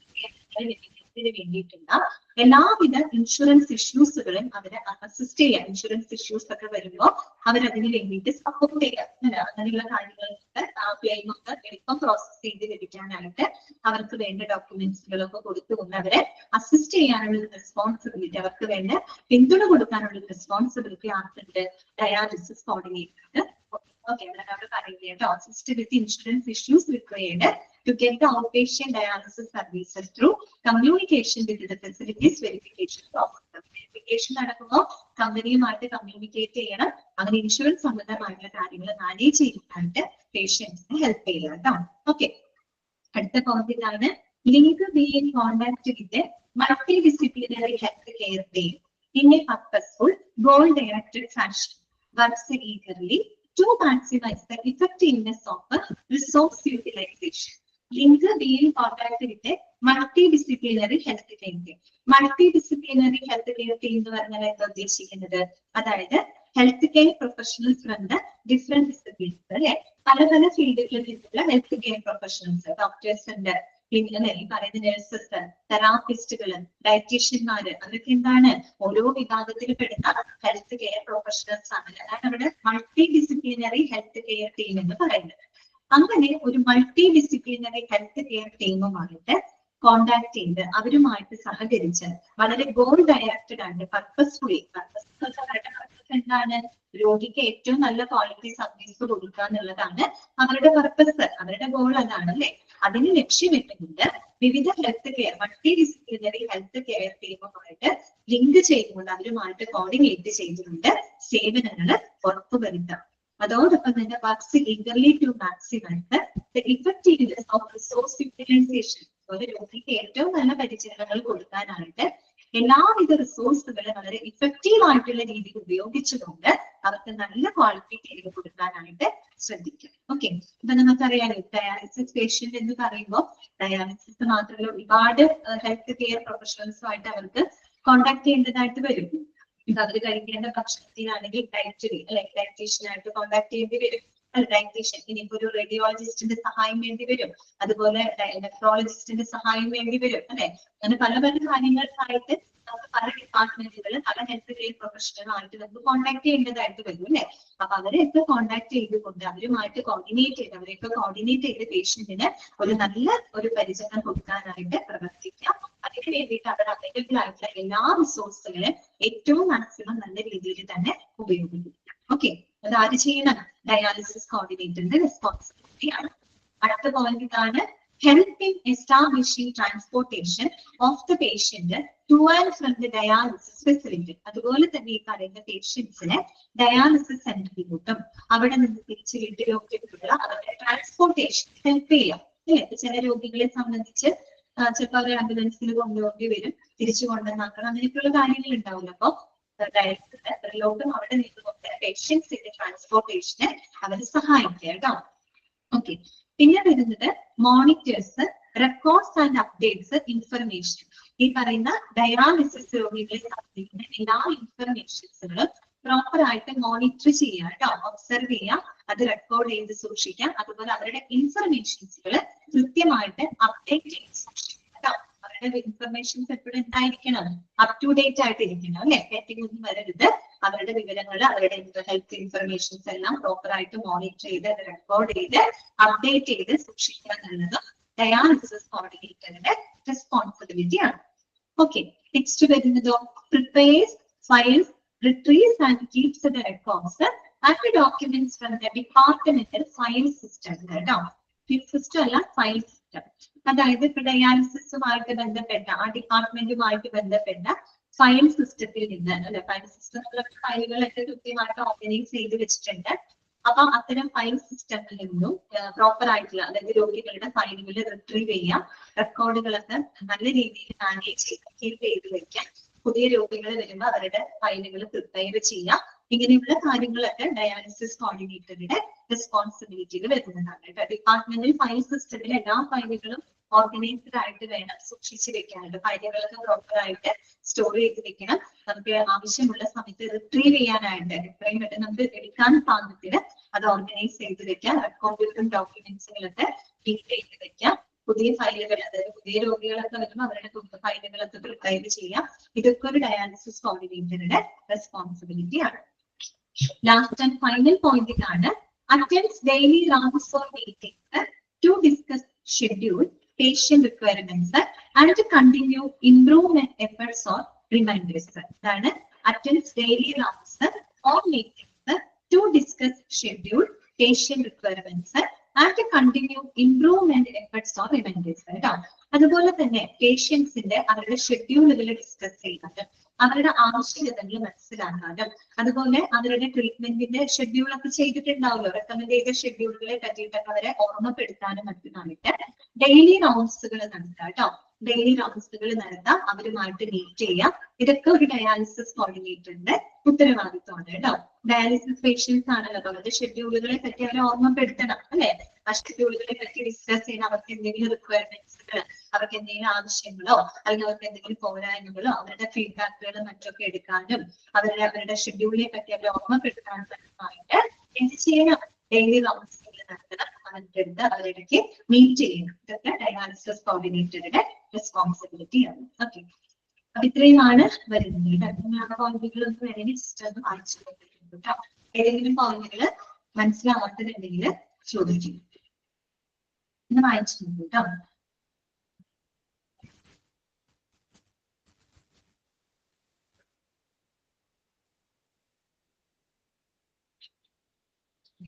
വേണ്ടിയിട്ടുള്ള എല്ലാവിധ ഇൻഷുറൻസ് ഇഷ്യൂസുകളും അവരെ അസിസ്റ്റ് ചെയ്യാം. ഇൻഷുറൻസ് ഇഷ്യൂസ് ഒക്കെ വരുമ്പോൾ അവരതിന് വേണ്ടിയിട്ട് സപ്പോർട്ട് ചെയ്യാം. അങ്ങനെയുള്ള കാര്യങ്ങളൊക്കെ ക്ലെയിമൊക്കെ എളുപ്പം പ്രോസസ് ചെയ്ത് ലഭിക്കാനായിട്ട് അവർക്ക് വേണ്ട ഡോക്യുമെന്റ്സുകളൊക്കെ കൊടുത്തുകൊണ്ട് അവരെ അസിസ്റ്റ് ചെയ്യാനുള്ള റെസ്പോൺസിബിലിറ്റി, അവർക്ക് വേണ്ട പിന്തുണ കൊടുക്കാനുള്ള റെസ്പോൺസിബിലിറ്റി ആർക്കുണ്ട്? ഡയാലിസിസ് കോർഡിനേറ്റർക്ക്. ഓക്കെ, അവിടെ പറയുന്നത് കേട്ടോ. Assist with insurance issues required to get the outpatient dialysis services through communication with the facilities verification process. Verification നടക്കുമ്പോൾ കമ്പനിയുമായിട്ട് കമ്മ്യൂണിക്കേറ്റ് ചെയ്യണം. അങ്ങനെ ഇൻഷുറൻസ് സംബന്ധമായിട്ടുള്ള കാര്യങ്ങൾ മാനേജ് ചെയ്യാനായിട്ട് പേഷ്യൻസിനെ ഹെൽപ്പ് ചെയ്യുക കേട്ടോ. ഓക്കെ, അടുത്ത പോയിന്റിലാണ് link be in contact with multidisciplinary health care team in a purposeful goal directed fashion works eagerly to maximize the effectiveness of resource utilization. Link being contacted with a multidisciplinary health care team. Multidisciplinary health care team എന്ന് പറഞ്ഞാൽ എന്താ ഉദ്ദേശിക്കുന്നത്? അതായത് health care professionals from the different disciplines അല്ലെ, പല പല ഫീൽഡുകളിൽ നിന്നുള്ള health care professionals, doctors ഉണ്ട്, പിന്നെ ഈ പറയുന്ന നഴ്സസ്, തെറാപ്പിസ്റ്റുകള്, ഡയറ്റീഷ്യന്മാര്, അതൊക്കെ എന്താണ് ഓരോ വിഭാഗത്തിൽ പെടുന്ന ഹെൽത്ത് കെയർ പ്രൊഫഷണൽസ് ആണ്. അതാണ് അവിടെ multidisciplinary health care team എന്ന് പറയുന്നത്. അങ്ങനെ ഒരു മൾട്ടി ഡിസിപ്ലിനറി ഹെൽത്ത് കെയർ ടീമുമായിട്ട് കോണ്ടാക്ട് ചെയ്ത് അവരുമായിട്ട് സഹകരിച്ച് വളരെ ഗോൾ ഡയറക്റ്റഡ് ആയിട്ട് പർപ്പസ്ഫുള്ളി, എന്താണ് രോഗിക്ക് ഏറ്റവും നല്ല ക്വാളിറ്റി സർവീസ് കൊടുക്കുക എന്നുള്ളതാണ് അവരുടെ പർപ്പസ്, അവരുടെ ഗോൾ അതാണ് അല്ലെ. അതിന് ലക്ഷ്യമിട്ടുകൊണ്ട് വിവിധ health care multidisciplinary health care ടീമുമായിട്ട് ലിങ്ക് ചെയ്തുകൊണ്ട് അവരുമായിട്ട് കോർഡിനേറ്റ് ചെയ്തുകൊണ്ട് സേവനങ്ങൾ ഉറപ്പുവരുത്താം. അതോടൊപ്പം തന്നെ works eagerly to maximise the effectiveness of resource utilisation. ഒരു രോഗിക്ക് ഏറ്റവും നല്ല പരിചരണങ്ങൾ കൊടുക്കാനായിട്ട് എല്ലാവിധ റിസോഴ്സുകളും വളരെ ഇഫക്റ്റീവ് ആയിട്ടുള്ള രീതിയിൽ ഉപയോഗിച്ചുകൊണ്ട് അവർക്ക് നല്ല ക്വാളിറ്റി കെയർ കൊടുക്കാനായിട്ട് ശ്രദ്ധിക്കും. ഓക്കെ, ഇപ്പൊ നമുക്കറിയാലോ ഡയാലിസിസ് പേഷ്യന്റ് എന്ന് പറയുമ്പോൾ ഡയാലിസിസ് മാത്രമല്ല ഒരുപാട് ഹെൽത്ത് കെയർ പ്രൊഫഷണൽസുമായിട്ട് അവർക്ക് കോണ്ടാക്ട് ചെയ്യേണ്ടതായിട്ട് വരും. ഇപ്പൊ അവർ കഴിക്കേണ്ട ഭക്ഷണത്തിനാണെങ്കിൽ ഡയറ്ററി അല്ലെ, ഡയറ്റീഷ്യനായിട്ട് കോണ്ടാക്ട് ചെയ്യേണ്ടി വരും. ഡയറ്റീഷ്യൻ, ഇനിയിപ്പോ ഒരു റേഡിയോളജിസ്റ്റിന്റെ സഹായം വേണ്ടി വരും, അതുപോലെ നെഫ്രോളജിസ്റ്റിന്റെ സഹായം വേണ്ടി വരും അല്ലെ. അങ്ങനെ പല പല കാര്യങ്ങൾക്കായിട്ട് നമുക്ക് പല ഡിപ്പാർട്ട്മെന്റുകൾ പല ഹെൽത്ത് കെയർ പ്രൊഫഷണലുമായിട്ട് നമുക്ക് കോണ്ടാക്ട് ചെയ്യേണ്ടതായിട്ട് വരും അല്ലെ. അപ്പൊ അവരെയൊക്കെ കോണ്ടാക്ട് ചെയ്തുകൊണ്ട് അവരുമായിട്ട് കോർഡിനേറ്റ് ചെയ്ത് പേഷ്യന്റിന് ഒരു നല്ല ഒരു പരിചരണം കൊടുക്കാനായിട്ട് പ്രവർത്തിക്കാം. അതിന് വേണ്ടിയിട്ട് അവർ അവൈലബിൾ ആയിട്ടുള്ള എല്ലാ റിസോഴ്സുകളും ഏറ്റവും മാക്സിമം നല്ല രീതിയിൽ തന്നെ ഉപയോഗിക്കും. ഓക്കെ, അത് ആര് ചെയ്യണം? ഡയാലിസിസ് കോർഡിനേറ്ററിന്റെ റെസ്പോൺസിബിലിറ്റി ആണ്. അടുത്ത പോയിന്റ് ഇതാണ്, help in establishing transportation of the patient to and from the dialysis facility. അതുപോലെ തന്നെ ഈ പറയുന്ന പേഷ്യൻസിനെ ഡയാലിസിസ് സെന്ററിലോട്ടും അവിടെ നിന്ന് തിരിച്ച് വീട്ടിലോട്ടുള്ള അവരുടെ ട്രാൻസ്പോർട്ടേഷൻ ഹെൽപ്പ് ചെയ്യാം അല്ലെ. ചില രോഗികളെ സംബന്ധിച്ച് ചിലപ്പോൾ അവർ ആംബുലൻസിൽ കൊണ്ടുപോകേണ്ടി വരും, തിരിച്ചു കൊണ്ടുവന്നാക്കണം, അങ്ങനെയൊക്കെയുള്ള കാര്യങ്ങൾ ഉണ്ടാവില്ല. അപ്പൊ ഡയാലിസിസ് സെന്ററിലോട്ടും അവിടെ നിന്നുകൊണ്ട് പേഷ്യൻസിന്റെ ട്രാൻസ്പോർട്ടേഷന് അവർ സഹായിക്കുക കേട്ടോ. ഓക്കെ, പിന്നെ വരുന്നത് monitors, records and updates, information. ഈ പറയുന്ന ഡയാലിസിസ് രോഗികളെ സംബന്ധിക്കുന്ന എല്ലാ ഇൻഫർമേഷൻസുകളും പ്രോപ്പർ ആയിട്ട് മോണിറ്റർ ചെയ്യുക കേട്ടോ, ഒബ്സർവ് ചെയ്യാം, അത് റെക്കോർഡ് ചെയ്ത് സൂക്ഷിക്കാം. അതുപോലെ അവരുടെ ഇൻഫർമേഷൻസുകൾ കൃത്യമായിട്ട് അപ്ഡേറ്റ് ചെയ്ത് സൂക്ഷിക്കാം കേട്ടോ. അവരുടെ ഇൻഫർമേഷൻസ് എപ്പോഴും എന്തായിരിക്കണം? അപ് ടു ഡേറ്റ് ആയിട്ട് ഇരിക്കണം അല്ലെ, തെറ്റൊന്നും വരരുത്. അവരുടെ വിവരങ്ങൾ, അവരുടെ ഹെൽത്ത് ഇൻഫർമേഷൻസ് എല്ലാം പ്രോപ്പർ ആയിട്ട് മോണിറ്റർ ചെയ്ത് അത് റെക്കോർഡ് ചെയ്ത് അപ്ഡേറ്റ് ചെയ്ത് സൂക്ഷിക്കുക എന്നുള്ളത് ഡയാലിസിസ് കോർഡിനേറ്ററിന്റെ റെസ്പോൺസിബിലിറ്റി ആണ്. ഓക്കെ, നെക്സ്റ്റ് വരുന്നതോ prepares, files, retrieves and keeps the records and documents from the departmental file system കേട്ടോ. സിസ്റ്റം അല്ല, ഫയൽ സിസ്റ്റം. അതായത് ഇപ്പൊ ഡയാലിസിസുമായിട്ട് ബന്ധപ്പെട്ട ആ ഡിപ്പാർട്ട്മെന്റുമായിട്ട് ബന്ധപ്പെട്ട ഫയൽ സിസ്റ്റത്തിൽ നിന്ന് അല്ലെ, ഫയൽ സിസ്റ്റത്തിലുള്ള ഫയലുകളൊക്കെ കൃത്യമായിട്ട് ഓർഗനൈസ് ചെയ്ത് വെച്ചിട്ടുണ്ട്. അപ്പൊ അത്തരം ഫയൽ സിസ്റ്റത്തിൽ നിന്നും പ്രോപ്പർ ആയിട്ടുള്ള, അതായത് രോഗികളുടെ ഫയലുകൾ റിട്രീവ് ചെയ്യാം, റെക്കോർഡുകളൊക്കെ നല്ല രീതിയിൽ മാനേജ് ചെയ്ത് കീപ്പ് ചെയ്ത് വെക്കാം, പുതിയ രോഗികൾ വരുമ്പോൾ അവരുടെ ഫയലുകൾ പ്രിപ്പയർ ചെയ്യാം. ഇങ്ങനെയുള്ള കാര്യങ്ങളൊക്കെ ഡയാലിസിസ് കോർഡിനേറ്ററുടെ റെസ്പോൺസിബിലിറ്റിയിൽ വരുന്നതാണ് കേട്ടോ. ഡിപ്പാർട്ട്മെന്റൽ ഫയൽ സിസ്റ്റത്തിൽ എല്ലാ ഫയലുകളും ഓർഗനൈസ്ഡ് ആയിട്ട് വേണം സൂക്ഷിച്ച് വെക്കാനായിട്ട്. ഫയലുകളൊക്കെ പ്രോപ്പർ ആയിട്ട് സ്റ്റോർ ചെയ്ത് വെക്കണം. നമുക്ക് ആവശ്യമുള്ള സമയത്ത് റിട്രീവ് ചെയ്യാനായിട്ട് എത്രയും പെട്ടെന്ന് നമുക്ക് എടുക്കാൻ പാകത്തിന് അത് ഓർഗനൈസ് ചെയ്ത് വെക്കാം. റെക്കോർഡുകളും ഡോക്യുമെന്റ്സുകളൊക്കെ കീപ്പ് ചെയ്ത് വെക്കാം. പുതിയ ഫയലുകൾ, അതായത് പുതിയ രോഗികളൊക്കെ വരുമ്പോൾ അവരുടെ ഫയലുകളൊക്കെ പ്രിപ്പയർ ചെയ്യാം. ഇതൊക്കെ ഒരു ഡയാലിസിസ് കോർഡിനേറ്ററുടെ റെസ്പോൺസിബിലിറ്റി ആണ്. ലാസ്റ്റ് ആൻഡ് ഫൈനൽ പോയിന്റ് ആണ്, attends daily rounds or meetings to discuss schedule, patient requirements and to continue improvement efforts or reminders. That attends daily rounds or meetings to discuss schedule, patient requirements and to continue improvement efforts or reminders. അതുപോലെ തന്നെ പേഷ്യൻസിന്റെ അവരുടെ ഷെഡ്യൂളുകൾ discuss ചെയ്യാനും അവരുടെ ആവശ്യകതകൾ മനസ്സിലാക്കാനും അതുപോലെ അവരുടെ ട്രീറ്റ്മെന്റിന്റെ ഷെഡ്യൂളൊക്കെ ചെയ്തിട്ടുണ്ടാവുമല്ലോ, റെക്കമെൻഡ് ചെയ്ത ഷെഡ്യൂളുകളെ പറ്റിയിട്ടൊക്കെ അവരെ ഓർമ്മപ്പെടുത്താനും മറ്റുമായിട്ട് ഡെയിലി റൗണ്ട്സുകൾ നടത്തുക കേട്ടോ. ഡെയിലി റൗണ്ട്സുകൾ നടത്താം, അവരുമായിട്ട് മീറ്റ് ചെയ്യാം. ഇതൊക്കെ ഒരു ഡയാലിസിസ് കോർഡിനേറ്ററിന്റെ ഉത്തരവാദിത്വമാണ് കേട്ടോ. ഡയാലിസിസ് പേഷ്യൻസ് ആണല്ലോ, അവരുടെ ഷെഡ്യൂളുകളെ പറ്റി അവരെ ഓർമ്മപ്പെടുത്തണം അല്ലെ. ആ ഷെഡ്യൂളുകളെ പറ്റി ഡിസ്കസ് ചെയ്യാൻ, അവർക്ക് എന്തെങ്കിലും റിക്വയർമെന്റ്സുകൾ, അവർക്ക് എന്തെങ്കിലും ആവശ്യങ്ങളോ അല്ലെങ്കിൽ അവർക്ക് എന്തെങ്കിലും പോരായ്മകളോ അവരുടെ ഫീഡ്ബാക്കുകളും മറ്റൊക്കെ എടുക്കാനും അവരുടെ ഷെഡ്യൂളിനെ പറ്റി അവരെ ഓർമ്മപ്പെടുത്താനുമായിട്ട് എന്ത് ചെയ്യണം, ഡെയിലി റൗണ്ട്സുകൾ നടത്തണം, അവരുടെ അവരിടയ്ക്ക് മീറ്റ് ചെയ്യണം. ഇതൊക്കെ ഡയാലിസിസ് കോർഡിനേറ്ററുടെ റെസ്പോൺസിബിലിറ്റി ആണ്. ഓക്കെ, അപ്പൊ ഇത്രയുമാണ് വരുന്നത്. പോയിന്റുകളൊന്നും വേണമെങ്കിൽ ജസ്റ്റ് ഒന്ന് വായിച്ചു കേട്ടോ. ഏതെങ്കിലും പോയിന്റുകൾ മനസ്സിലാവാത്തതുണ്ടെങ്കിൽ ചോദിക്കും, ഒന്ന് വായിച്ചു കേട്ടോ.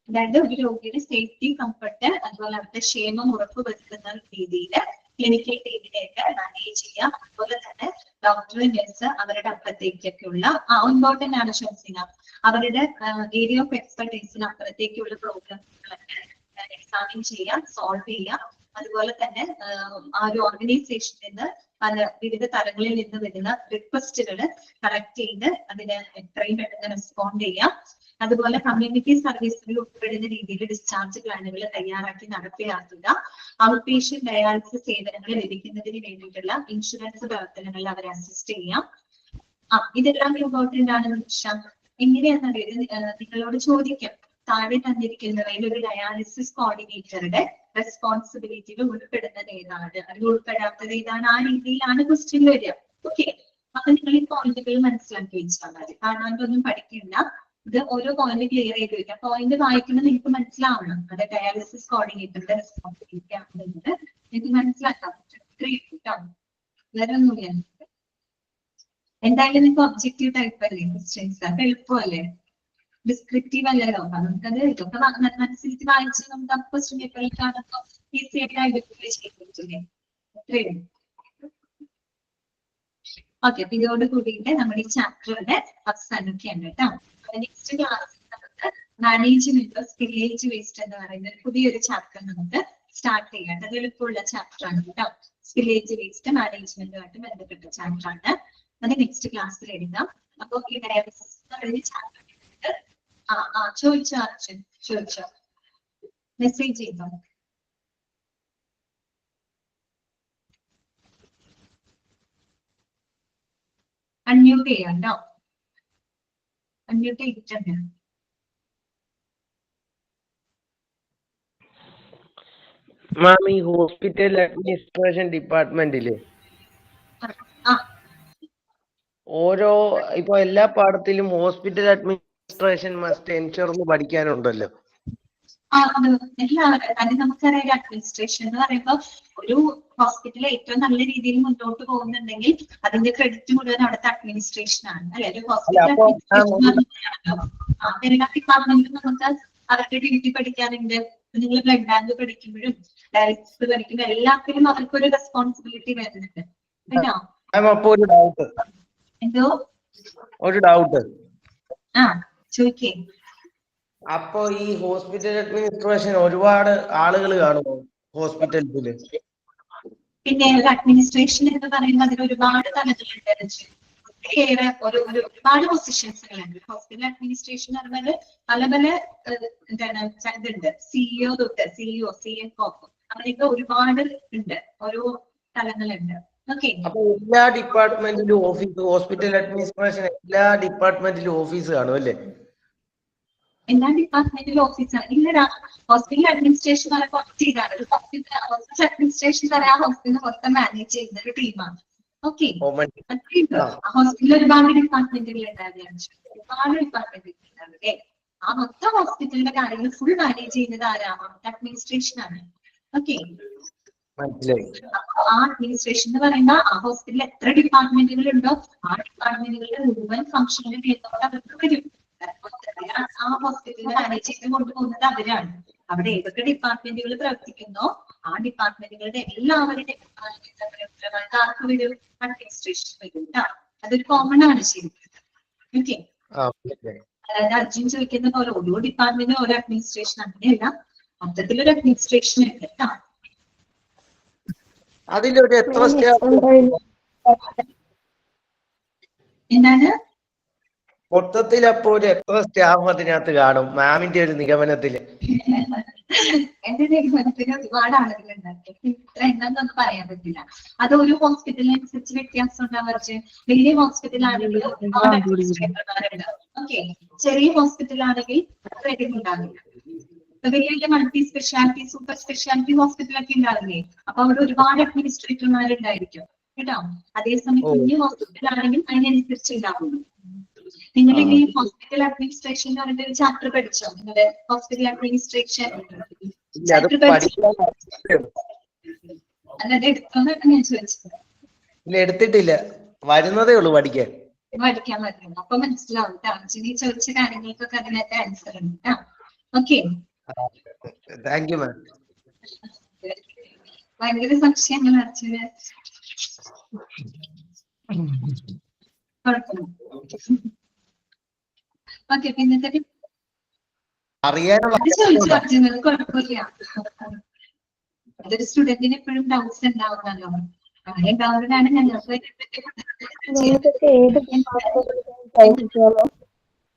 അതായത് ഒരു രോഗിയുടെ സേഫ്റ്റി, കംഫർട്ട്, അതുപോലെ അവരുടെ ക്ഷേമം ഉറപ്പുവരുത്തുന്ന രീതിയിൽ ക്ലിനിക്കൽ ടീമിനെയൊക്കെ മാനേജ് ചെയ്യാം. അതുപോലെ തന്നെ ഡോക്ടർ, നഴ്സ് അവരുടെ അപ്പുറത്തേക്കൊക്കെയുള്ള ഇമ്പോർട്ടന്റ് ആണ് ഷംസീന, അവരുടെ ഏരിയ ഓഫ് എക്സ്പെർട്ടൈസിന് അപ്പുറത്തേക്കുള്ള പ്രോഗ്രാമുകളൊക്കെ എക്സാമിൻ ചെയ്യാം, സോൾവ് ചെയ്യാം. അതുപോലെ തന്നെ ആ ഒരു ഓർഗനൈസേഷനിൽ നിന്ന് വിവിധ തലങ്ങളിൽ നിന്ന് വരുന്ന റിക്വസ്റ്റുകൾ കളക്ട് ചെയ്ത് അതിന് എത്രയും പെട്ടെന്ന് റെസ്പോണ്ട് ചെയ്യാം. അതുപോലെ കമ്മ്യൂണിറ്റി സർവീസുകൾ ഉൾപ്പെടുന്ന രീതിയിൽ ഡിസ്ചാർജ് പ്ലാനുകൾ തയ്യാറാക്കി നടപ്പിലാക്കുക. ഔട്ട് പേഷ്യന്റ് ഡയാലിസിസ് സേവനങ്ങൾ ലഭിക്കുന്നതിന് വേണ്ടിയിട്ടുള്ള ഇൻഷുറൻസ് പ്രവർത്തനങ്ങളിൽ അവരെ അസിസ്റ്റ് ചെയ്യാം. ഇതെല്ലാം ഇമ്പോർട്ടന്റ് ആണ്. എങ്ങനെയാണെന്നറിയാം, നിങ്ങളോട് ചോദിക്കാം, താഴെ തന്നിരിക്കുന്നവയിൽ ഒരു ഡയാലിസിസ് കോർഡിനേറ്ററുടെ റെസ്പോൺസിബിലിറ്റികൾ ഉൾപ്പെടുന്നത് ഏതാണ്, അല്ലെങ്കിൽ ഉൾപ്പെടാത്തത് ഏതാണ്, ആ രീതിയിലാണ് ക്വസ്റ്റ്യൻ വരിക. ഓക്കെ, അപ്പൊ നിങ്ങൾ ഈ പോയിന്റുകൾ മനസ്സിലാക്കി വെച്ചാൽ മതി, കാണാണ്ടൊന്നും പഠിക്കണ്ട. ഇത് ഓരോ പോയിന്റ് ക്ലിയർ ചെയ്ത് വെക്കാം. പോയിന്റ് വായിക്കുന്നത് നിങ്ങൾക്ക് മനസ്സിലാവണം, അത് ഡയാലിസിസ് കോർഡിനേറ്ററുടെ റെസ്പോൺസിബിലിറ്റി ആണെന്നുള്ളത് നിങ്ങൾക്ക് മനസ്സിലാക്കാൻ പറ്റും. വേറെ ഒന്നുമില്ല. എന്തായാലും നിങ്ങൾക്ക് ഒബ്ജക്റ്റീവ് ടൈപ്പ് അല്ലേ ക്വസ്റ്റ്യൻസ്, അത് എളുപ്പമല്ലേ, ഡിസ്ക്രിപ്റ്റീവ് അല്ലല്ലോ. നമുക്കത് ഇതൊക്കെ മനസ്സിലേക്ക് വായിച്ച് നമുക്ക് ആ ക്വസ്റ്റ്യൻ പേപ്പറിൽ കാണുമ്പോൾ ഈസി ആയിട്ട് ഐഡന്റിഫൈ ചെയ്യാൻ പറ്റില്ലേ. അത്രയും ഓക്കെ. അപ്പൊ ഇതോട് കൂടിയിട്ട് നമ്മുടെ ഈ ചാപ്റ്ററിന്റെ അവസാനമൊക്കെയാണ് കേട്ടോ. നെക്സ്റ്റ് ക്ലാസ്സിൽ നമുക്ക് മാനേജ്മെന്റ് ഓഫ് സ്പില്ലേജ് വേസ്റ്റ് എന്ന് പറയുന്ന പുതിയൊരു ചാപ്റ്റർ നമുക്ക് സ്റ്റാർട്ട് ചെയ്യാം. അത് എളുപ്പമുള്ള ചാപ്റ്റർ ആണ് കേട്ടോ. സ്പില്ലേജ് വേസ്റ്റ് മാനേജ്മെന്റുമായിട്ട് ബന്ധപ്പെട്ട ചാപ്റ്റർ ആണ്. അത് നെക്സ്റ്റ് ക്ലാസ്സിൽ എഴുതാം. അപ്പൊ ഈ ഡയാലിസിസ് എന്ന് പറയുന്ന ചാപ്റ്റർ ചോദിച്ചോ മെസ്സേജ് ചെയ്തോ. അൺമ്യൂട്ട് ചെയ്യാം കേട്ടോ, അൺമ്യൂട്ട് ചെയ്തിട്ടുണ്ട്. മാം, ഈ ഹോസ്പിറ്റൽ അഡ്മിനിസ്ട്രേഷൻ ഡിപ്പാർട്ട്മെന്റില് ഓരോ ഇപ്പൊ എല്ലാ പാഠത്തിലും ഹോസ്പിറ്റൽ അഡ്മിനിസ്ട്രേഷൻ മസ്റ്റ് എൻഷുർ എന്ന് പഠിക്കാനുണ്ടല്ലോ. നമുക്കറിയാം, അഡ്മിനിസ്ട്രേഷൻ എന്ന് പറയുമ്പോൾ ഒരു ഹോസ്പിറ്റൽ ഏറ്റവും നല്ല രീതിയിൽ മുന്നോട്ട് പോകുന്നുണ്ടെങ്കിൽ അതിന്റെ ക്രെഡിറ്റ് മുഴുവൻ അവിടുത്തെ അഡ്മിനിസ്ട്രേഷൻ ആണ് അല്ലെ. ഒരു ഹോസ്പിറ്റൽ എല്ലാ ഡിപ്പാർട്ട്മെന്റിലും നമുക്ക് അവരുടെ ഡ്യൂട്ടി പഠിക്കാനുണ്ട്. നിങ്ങൾ ബ്ലഡ് ബാങ്ക് പഠിക്കുമ്പോഴും ഡയാലിസിസ് പഠിക്കുമ്പോൾ എല്ലാത്തിലും അവർക്കൊരു റെസ്പോൺസിബിലിറ്റി വരുന്നുണ്ട് കേട്ടോ. എന്തോ ഒരു ഡൗട്ട് ചോദിക്കേ. അപ്പൊ ഈ ഹോസ്പിറ്റൽ അഡ്മിനിസ്ട്രേഷൻ ഒരുപാട് ആളുകൾ കാണുമോ ഹോസ്പിറ്റലില്? പിന്നെ അഡ്മിനിസ്ട്രേഷൻ എന്ന് പറയുമ്പോൾ അതിന് ഒരുപാട് തലങ്ങളുണ്ട്, ഒരുപാട് പൊസിഷൻസുകളുണ്ട്. ഹോസ്പിറ്റൽ അഡ്മിനിസ്ട്രേഷൻ എന്ന് പറഞ്ഞാൽ പല പല എന്താണ് ഇതുണ്ട്. സിഇഒ തൊട്ട് സിഇഒ, CFO അങ്ങനെയൊക്കെ ഒരുപാട് ഉണ്ട്, ഓരോ തലങ്ങളുണ്ട്. ഓക്കെ, എല്ലാ ഡിപ്പാർട്ട്മെന്റിലും ഓഫീസ്, ഹോസ്പിറ്റൽ അഡ്മിനിസ്ട്രേഷൻ എല്ലാ ഡിപ്പാർട്ട്മെന്റിലും ഓഫീസ് കാണും അല്ലേ? എല്ലാ ഡിപ്പാർട്ട്മെന്റിലും ഓഫീസാണ്. ഇല്ലടാ, ഹോസ്പിറ്റൽ അഡ്മിനിസ്ട്രേഷൻ എന്ന് പറയുമ്പോൾ ഇതാണ്. ഹോസ്പിറ്റൽ അഡ്മിനിസ്ട്രേഷൻ എന്ന് പറയാൻ ഹോസ്പിറ്റൽ മൊത്തം മാനേജ് ചെയ്യുന്ന ഒരു ടീമാണ്. ഓക്കെ, ഹോസ്പിറ്റലിൽ ഒരുപാട് ഡിപ്പാർട്ട്മെന്റുകൾ ഉണ്ടാകുകയാണ്, ഒരുപാട് ഡിപ്പാർട്ട്മെന്റുകൾ ഉണ്ടാകും. ആ മൊത്തം ഹോസ്പിറ്റലിന്റെ കാര്യങ്ങൾ ഫുൾ മാനേജ് ചെയ്യുന്നത് ആരാണ്? അഡ്മിനിസ്ട്രേഷൻ ആണ്. ഓക്കെ, ആ അഡ്മിനിസ്ട്രേഷൻ എന്ന് പറയുമ്പോൾ ആ ഹോസ്പിറ്റലിൽ എത്ര ഡിപ്പാർട്ട്മെന്റുകൾ ഉണ്ടോ ആ ഡിപ്പാർട്ട്മെന്റുകളുടെ മുഴുവൻ ഫംഗ്ഷനിൽ ചെയ്യുന്നവർ അവർക്ക് വരും. ആ ഹോസ്പിറ്റലിൽ മാനേജ് ചെയ്ത് കൊണ്ടുപോകുന്നത് അവരാണ്. അവിടെ ഏതൊക്കെ ഡിപ്പാർട്ട്മെന്റുകൾ പ്രവർത്തിക്കുന്നോ ആ ഡിപ്പാർട്ട്മെന്റുകളുടെ എല്ലാവരുടെ ആർക്ക് വരും? അഡ്മിനിസ്ട്രേഷൻ വരും. അതൊരു കോമൺ ആണ് ശരിക്കും. ഓക്കെ, അതായത് അർജുൻ ചോദിക്കുന്ന പോലെ ഓരോ ഡിപ്പാർട്ട്മെന്റും ഓരോ അഡ്മിനിസ്ട്രേഷൻ അങ്ങനെയല്ല, മൊത്തത്തിലൊരു അഡ്മിനിസ്ട്രേഷൻ ഉണ്ട് കേട്ടോ. അതിലൊരു എത്ര സ്റ്റാഫ് എന്താണ് മൊത്തത്തിൽ അപ്പോ ഒരു എത്ര സ്റ്റാഫ് അതിനകത്ത് കാണും മാമിന്റെ ഒരു നിഗമനത്തില്? എന്റെ നിഗമനത്തിന് ഒരുപാട് ആളുകൾ ഉണ്ടാക്കി ഇത്ര എന്താണെന്നൊന്നും പറയാൻ പറ്റില്ല. അത് ഒരു ഹോസ്പിറ്റലിനനുസരിച്ച് വ്യത്യാസം ഉണ്ടാവാറ്. വലിയ ഹോസ്പിറ്റലാണെങ്കിൽ ഒരുപാട് അഡ്മിനിസ്ട്രേറ്റർമാരുണ്ട്. ഓക്കെ, ചെറിയ ഹോസ്പിറ്റലാണെങ്കിൽ അത്രയധികം ഉണ്ടാവില്ല. വലിയ വലിയ മൾട്ടി സ്പെഷ്യാലിറ്റി സൂപ്പർ സ്പെഷ്യാലിറ്റി ഹോസ്പിറ്റലൊക്കെ ഉണ്ടാവില്ലേ, അപ്പൊ അവിടെ ഒരുപാട് അഡ്മിനിസ്ട്രേറ്റർമാരുണ്ടായിരിക്കും കേട്ടോ. അതേസമയം കുഞ്ഞു ഹോസ്പിറ്റലാണെങ്കിൽ അതിനനുസരിച്ച് ഉണ്ടാവുള്ളൂ. നിങ്ങൾ ഈ ഹോസ്പിറ്റൽ അഡ്മിനിസ്ട്രേഷൻ എന്ന് പറഞ്ഞിട്ട് ഒരു ചാപ്റ്റർ പഠിച്ചോ? നിങ്ങളുടെ ഹോസ്പിറ്റൽ അഡ്മിനിസ്ട്രേഷൻ ചാപ്റ്റർ പഠിച്ചോ? അല്ലാതെ എടുത്തോന്നാണ് ഞാൻ ചോദിച്ചത്. ഇല്ല, എടുത്തിട്ടില്ല, വരുന്നതേ ഉള്ളൂ പഠിക്കാൻ. പഠിക്കാൻ പറ്റും, അപ്പൊ മനസ്സിലാവും കേട്ടോ. ജിനി ചോദിച്ച കാര്യങ്ങൾക്കൊക്കെ അതിനകത്ത് ആൻസർ ഉണ്ട് കേട്ടോ. Okay, thank you ma'am. ഭയങ്കര സംശയങ്ങൾ അർച്ചന. കുഴപ്പമില്ല. ഓക്കെ, പിന്നത്തെ അറിയാനുള്ള ചോദിച്ചു അർജുന, കുഴപ്പമില്ല. അതൊരു സ്റ്റുഡന്റിന് എപ്പോഴും ഡൗട്ട്സ് ഉണ്ടാവുന്നല്ലോ. അങ്ങനെ ഉണ്ടാവുന്നതാണ് ഞങ്ങൾക്ക്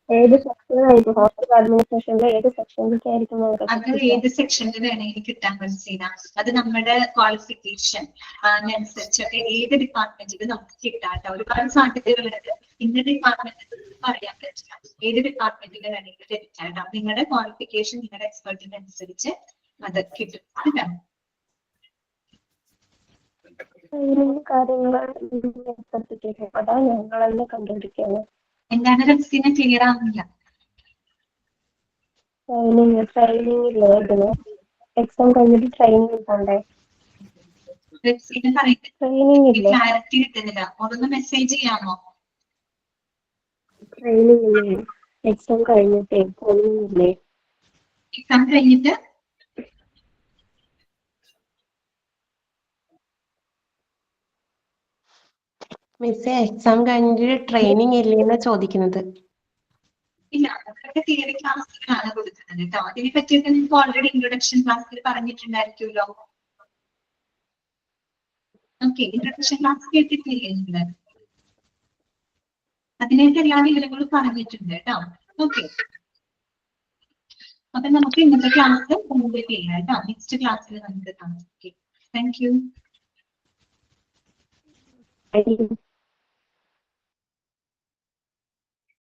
ഏത് സെക്ഷനായിരിക്കും ഹോസ്പിറ്റൽ അഡ്മിനിസ്ട്രേഷനിലെ ഏത് സെക്ഷനിലേക്ക് ആയിരിക്കും? അത് ഏത് സെക്ഷനിൽ വേണമെങ്കിൽ കിട്ടാൻ പറ്റുന്ന, അത് നമ്മുടെ ക്വാളിഫിക്കേഷൻ അനുസരിച്ചൊക്കെ ഏത് ഡിപ്പാർട്ട്മെന്റിൽ നമുക്ക് കിട്ടാട്ടോ. ഒരുപാട് സാധ്യതകളുണ്ട്. ഇന്ന ഡിപ്പാർട്ട്മെന്റിൽ പറയാൻ പറ്റില്ല, ഏത് ഡിപ്പാർട്ട്മെന്റിൽ വേണമെങ്കിൽ ലഭിക്കാട്ടോ. നിങ്ങളുടെ ക്വാളിഫിക്കേഷൻ നിങ്ങളുടെ എക്സ്പെർട്ടിന് അനുസരിച്ച് അത് കിട്ടും. അതാ ഞങ്ങളെന്നെ കണ്ടുപിടിക്കുന്നത്. എന്താണ് റെക്സിനെ ക്ലിയർ ആവുന്നില്ല? ട്രെയിനിങ് എക്സാം കഴിഞ്ഞിട്ട് ട്രെയിനിങ് പോണ്ടേ? റെക്സിനെ പറയുന്നത് ട്രെയിനിങ് ഇല്ലേ? ക്ലാരിറ്റി കിട്ടുന്നില്ല, അതൊന്ന് മെസ്സേജ് ചെയ്യാമോ? ട്രെയിനിങ് ഇല്ലേ? എക്സാം കഴിഞ്ഞിട്ടേ ട്രെയിനിങ് ഇല്ലേ? എക്സാം കഴിഞ്ഞിട്ട് മിസ്സേ, എക്സാം കഴിഞ്ഞിട്ട് ട്രെയിനിങ് ഇല്ലേന്നാ ചോദിക്കുന്നത്. ഇല്ല, അതൊക്കെ തിയറി ക്ലാസ്സിലാണ് കൊടുക്കുന്നത് കേട്ടോ. അതിനെ പറ്റിയൊക്കെ നിങ്ങൾക്ക് ഓൾറെഡി ഇൻട്രൊഡക്ഷൻ ക്ലാസ്സിൽ പറഞ്ഞിട്ടുണ്ടായിരിക്കുമല്ലോ. ഓക്കെ, ഇൻട്രൊഡക്ഷൻ ക്ലാസ് കേട്ടിട്ടില്ലേ നിങ്ങള്? അതിനായിട്ട് എല്ലാ വിവരങ്ങളും പറഞ്ഞിട്ടുണ്ട് കേട്ടോ. ഓക്കെ, അപ്പൊ നമുക്ക് ഇന്നത്തെ ക്ലാസ് കംപ്ലീറ്റ് ചെയ്യാം കേട്ടോ. നെക്സ്റ്റ് ക്ലാസ്സിൽ നമുക്ക് കാണാം. Thank you.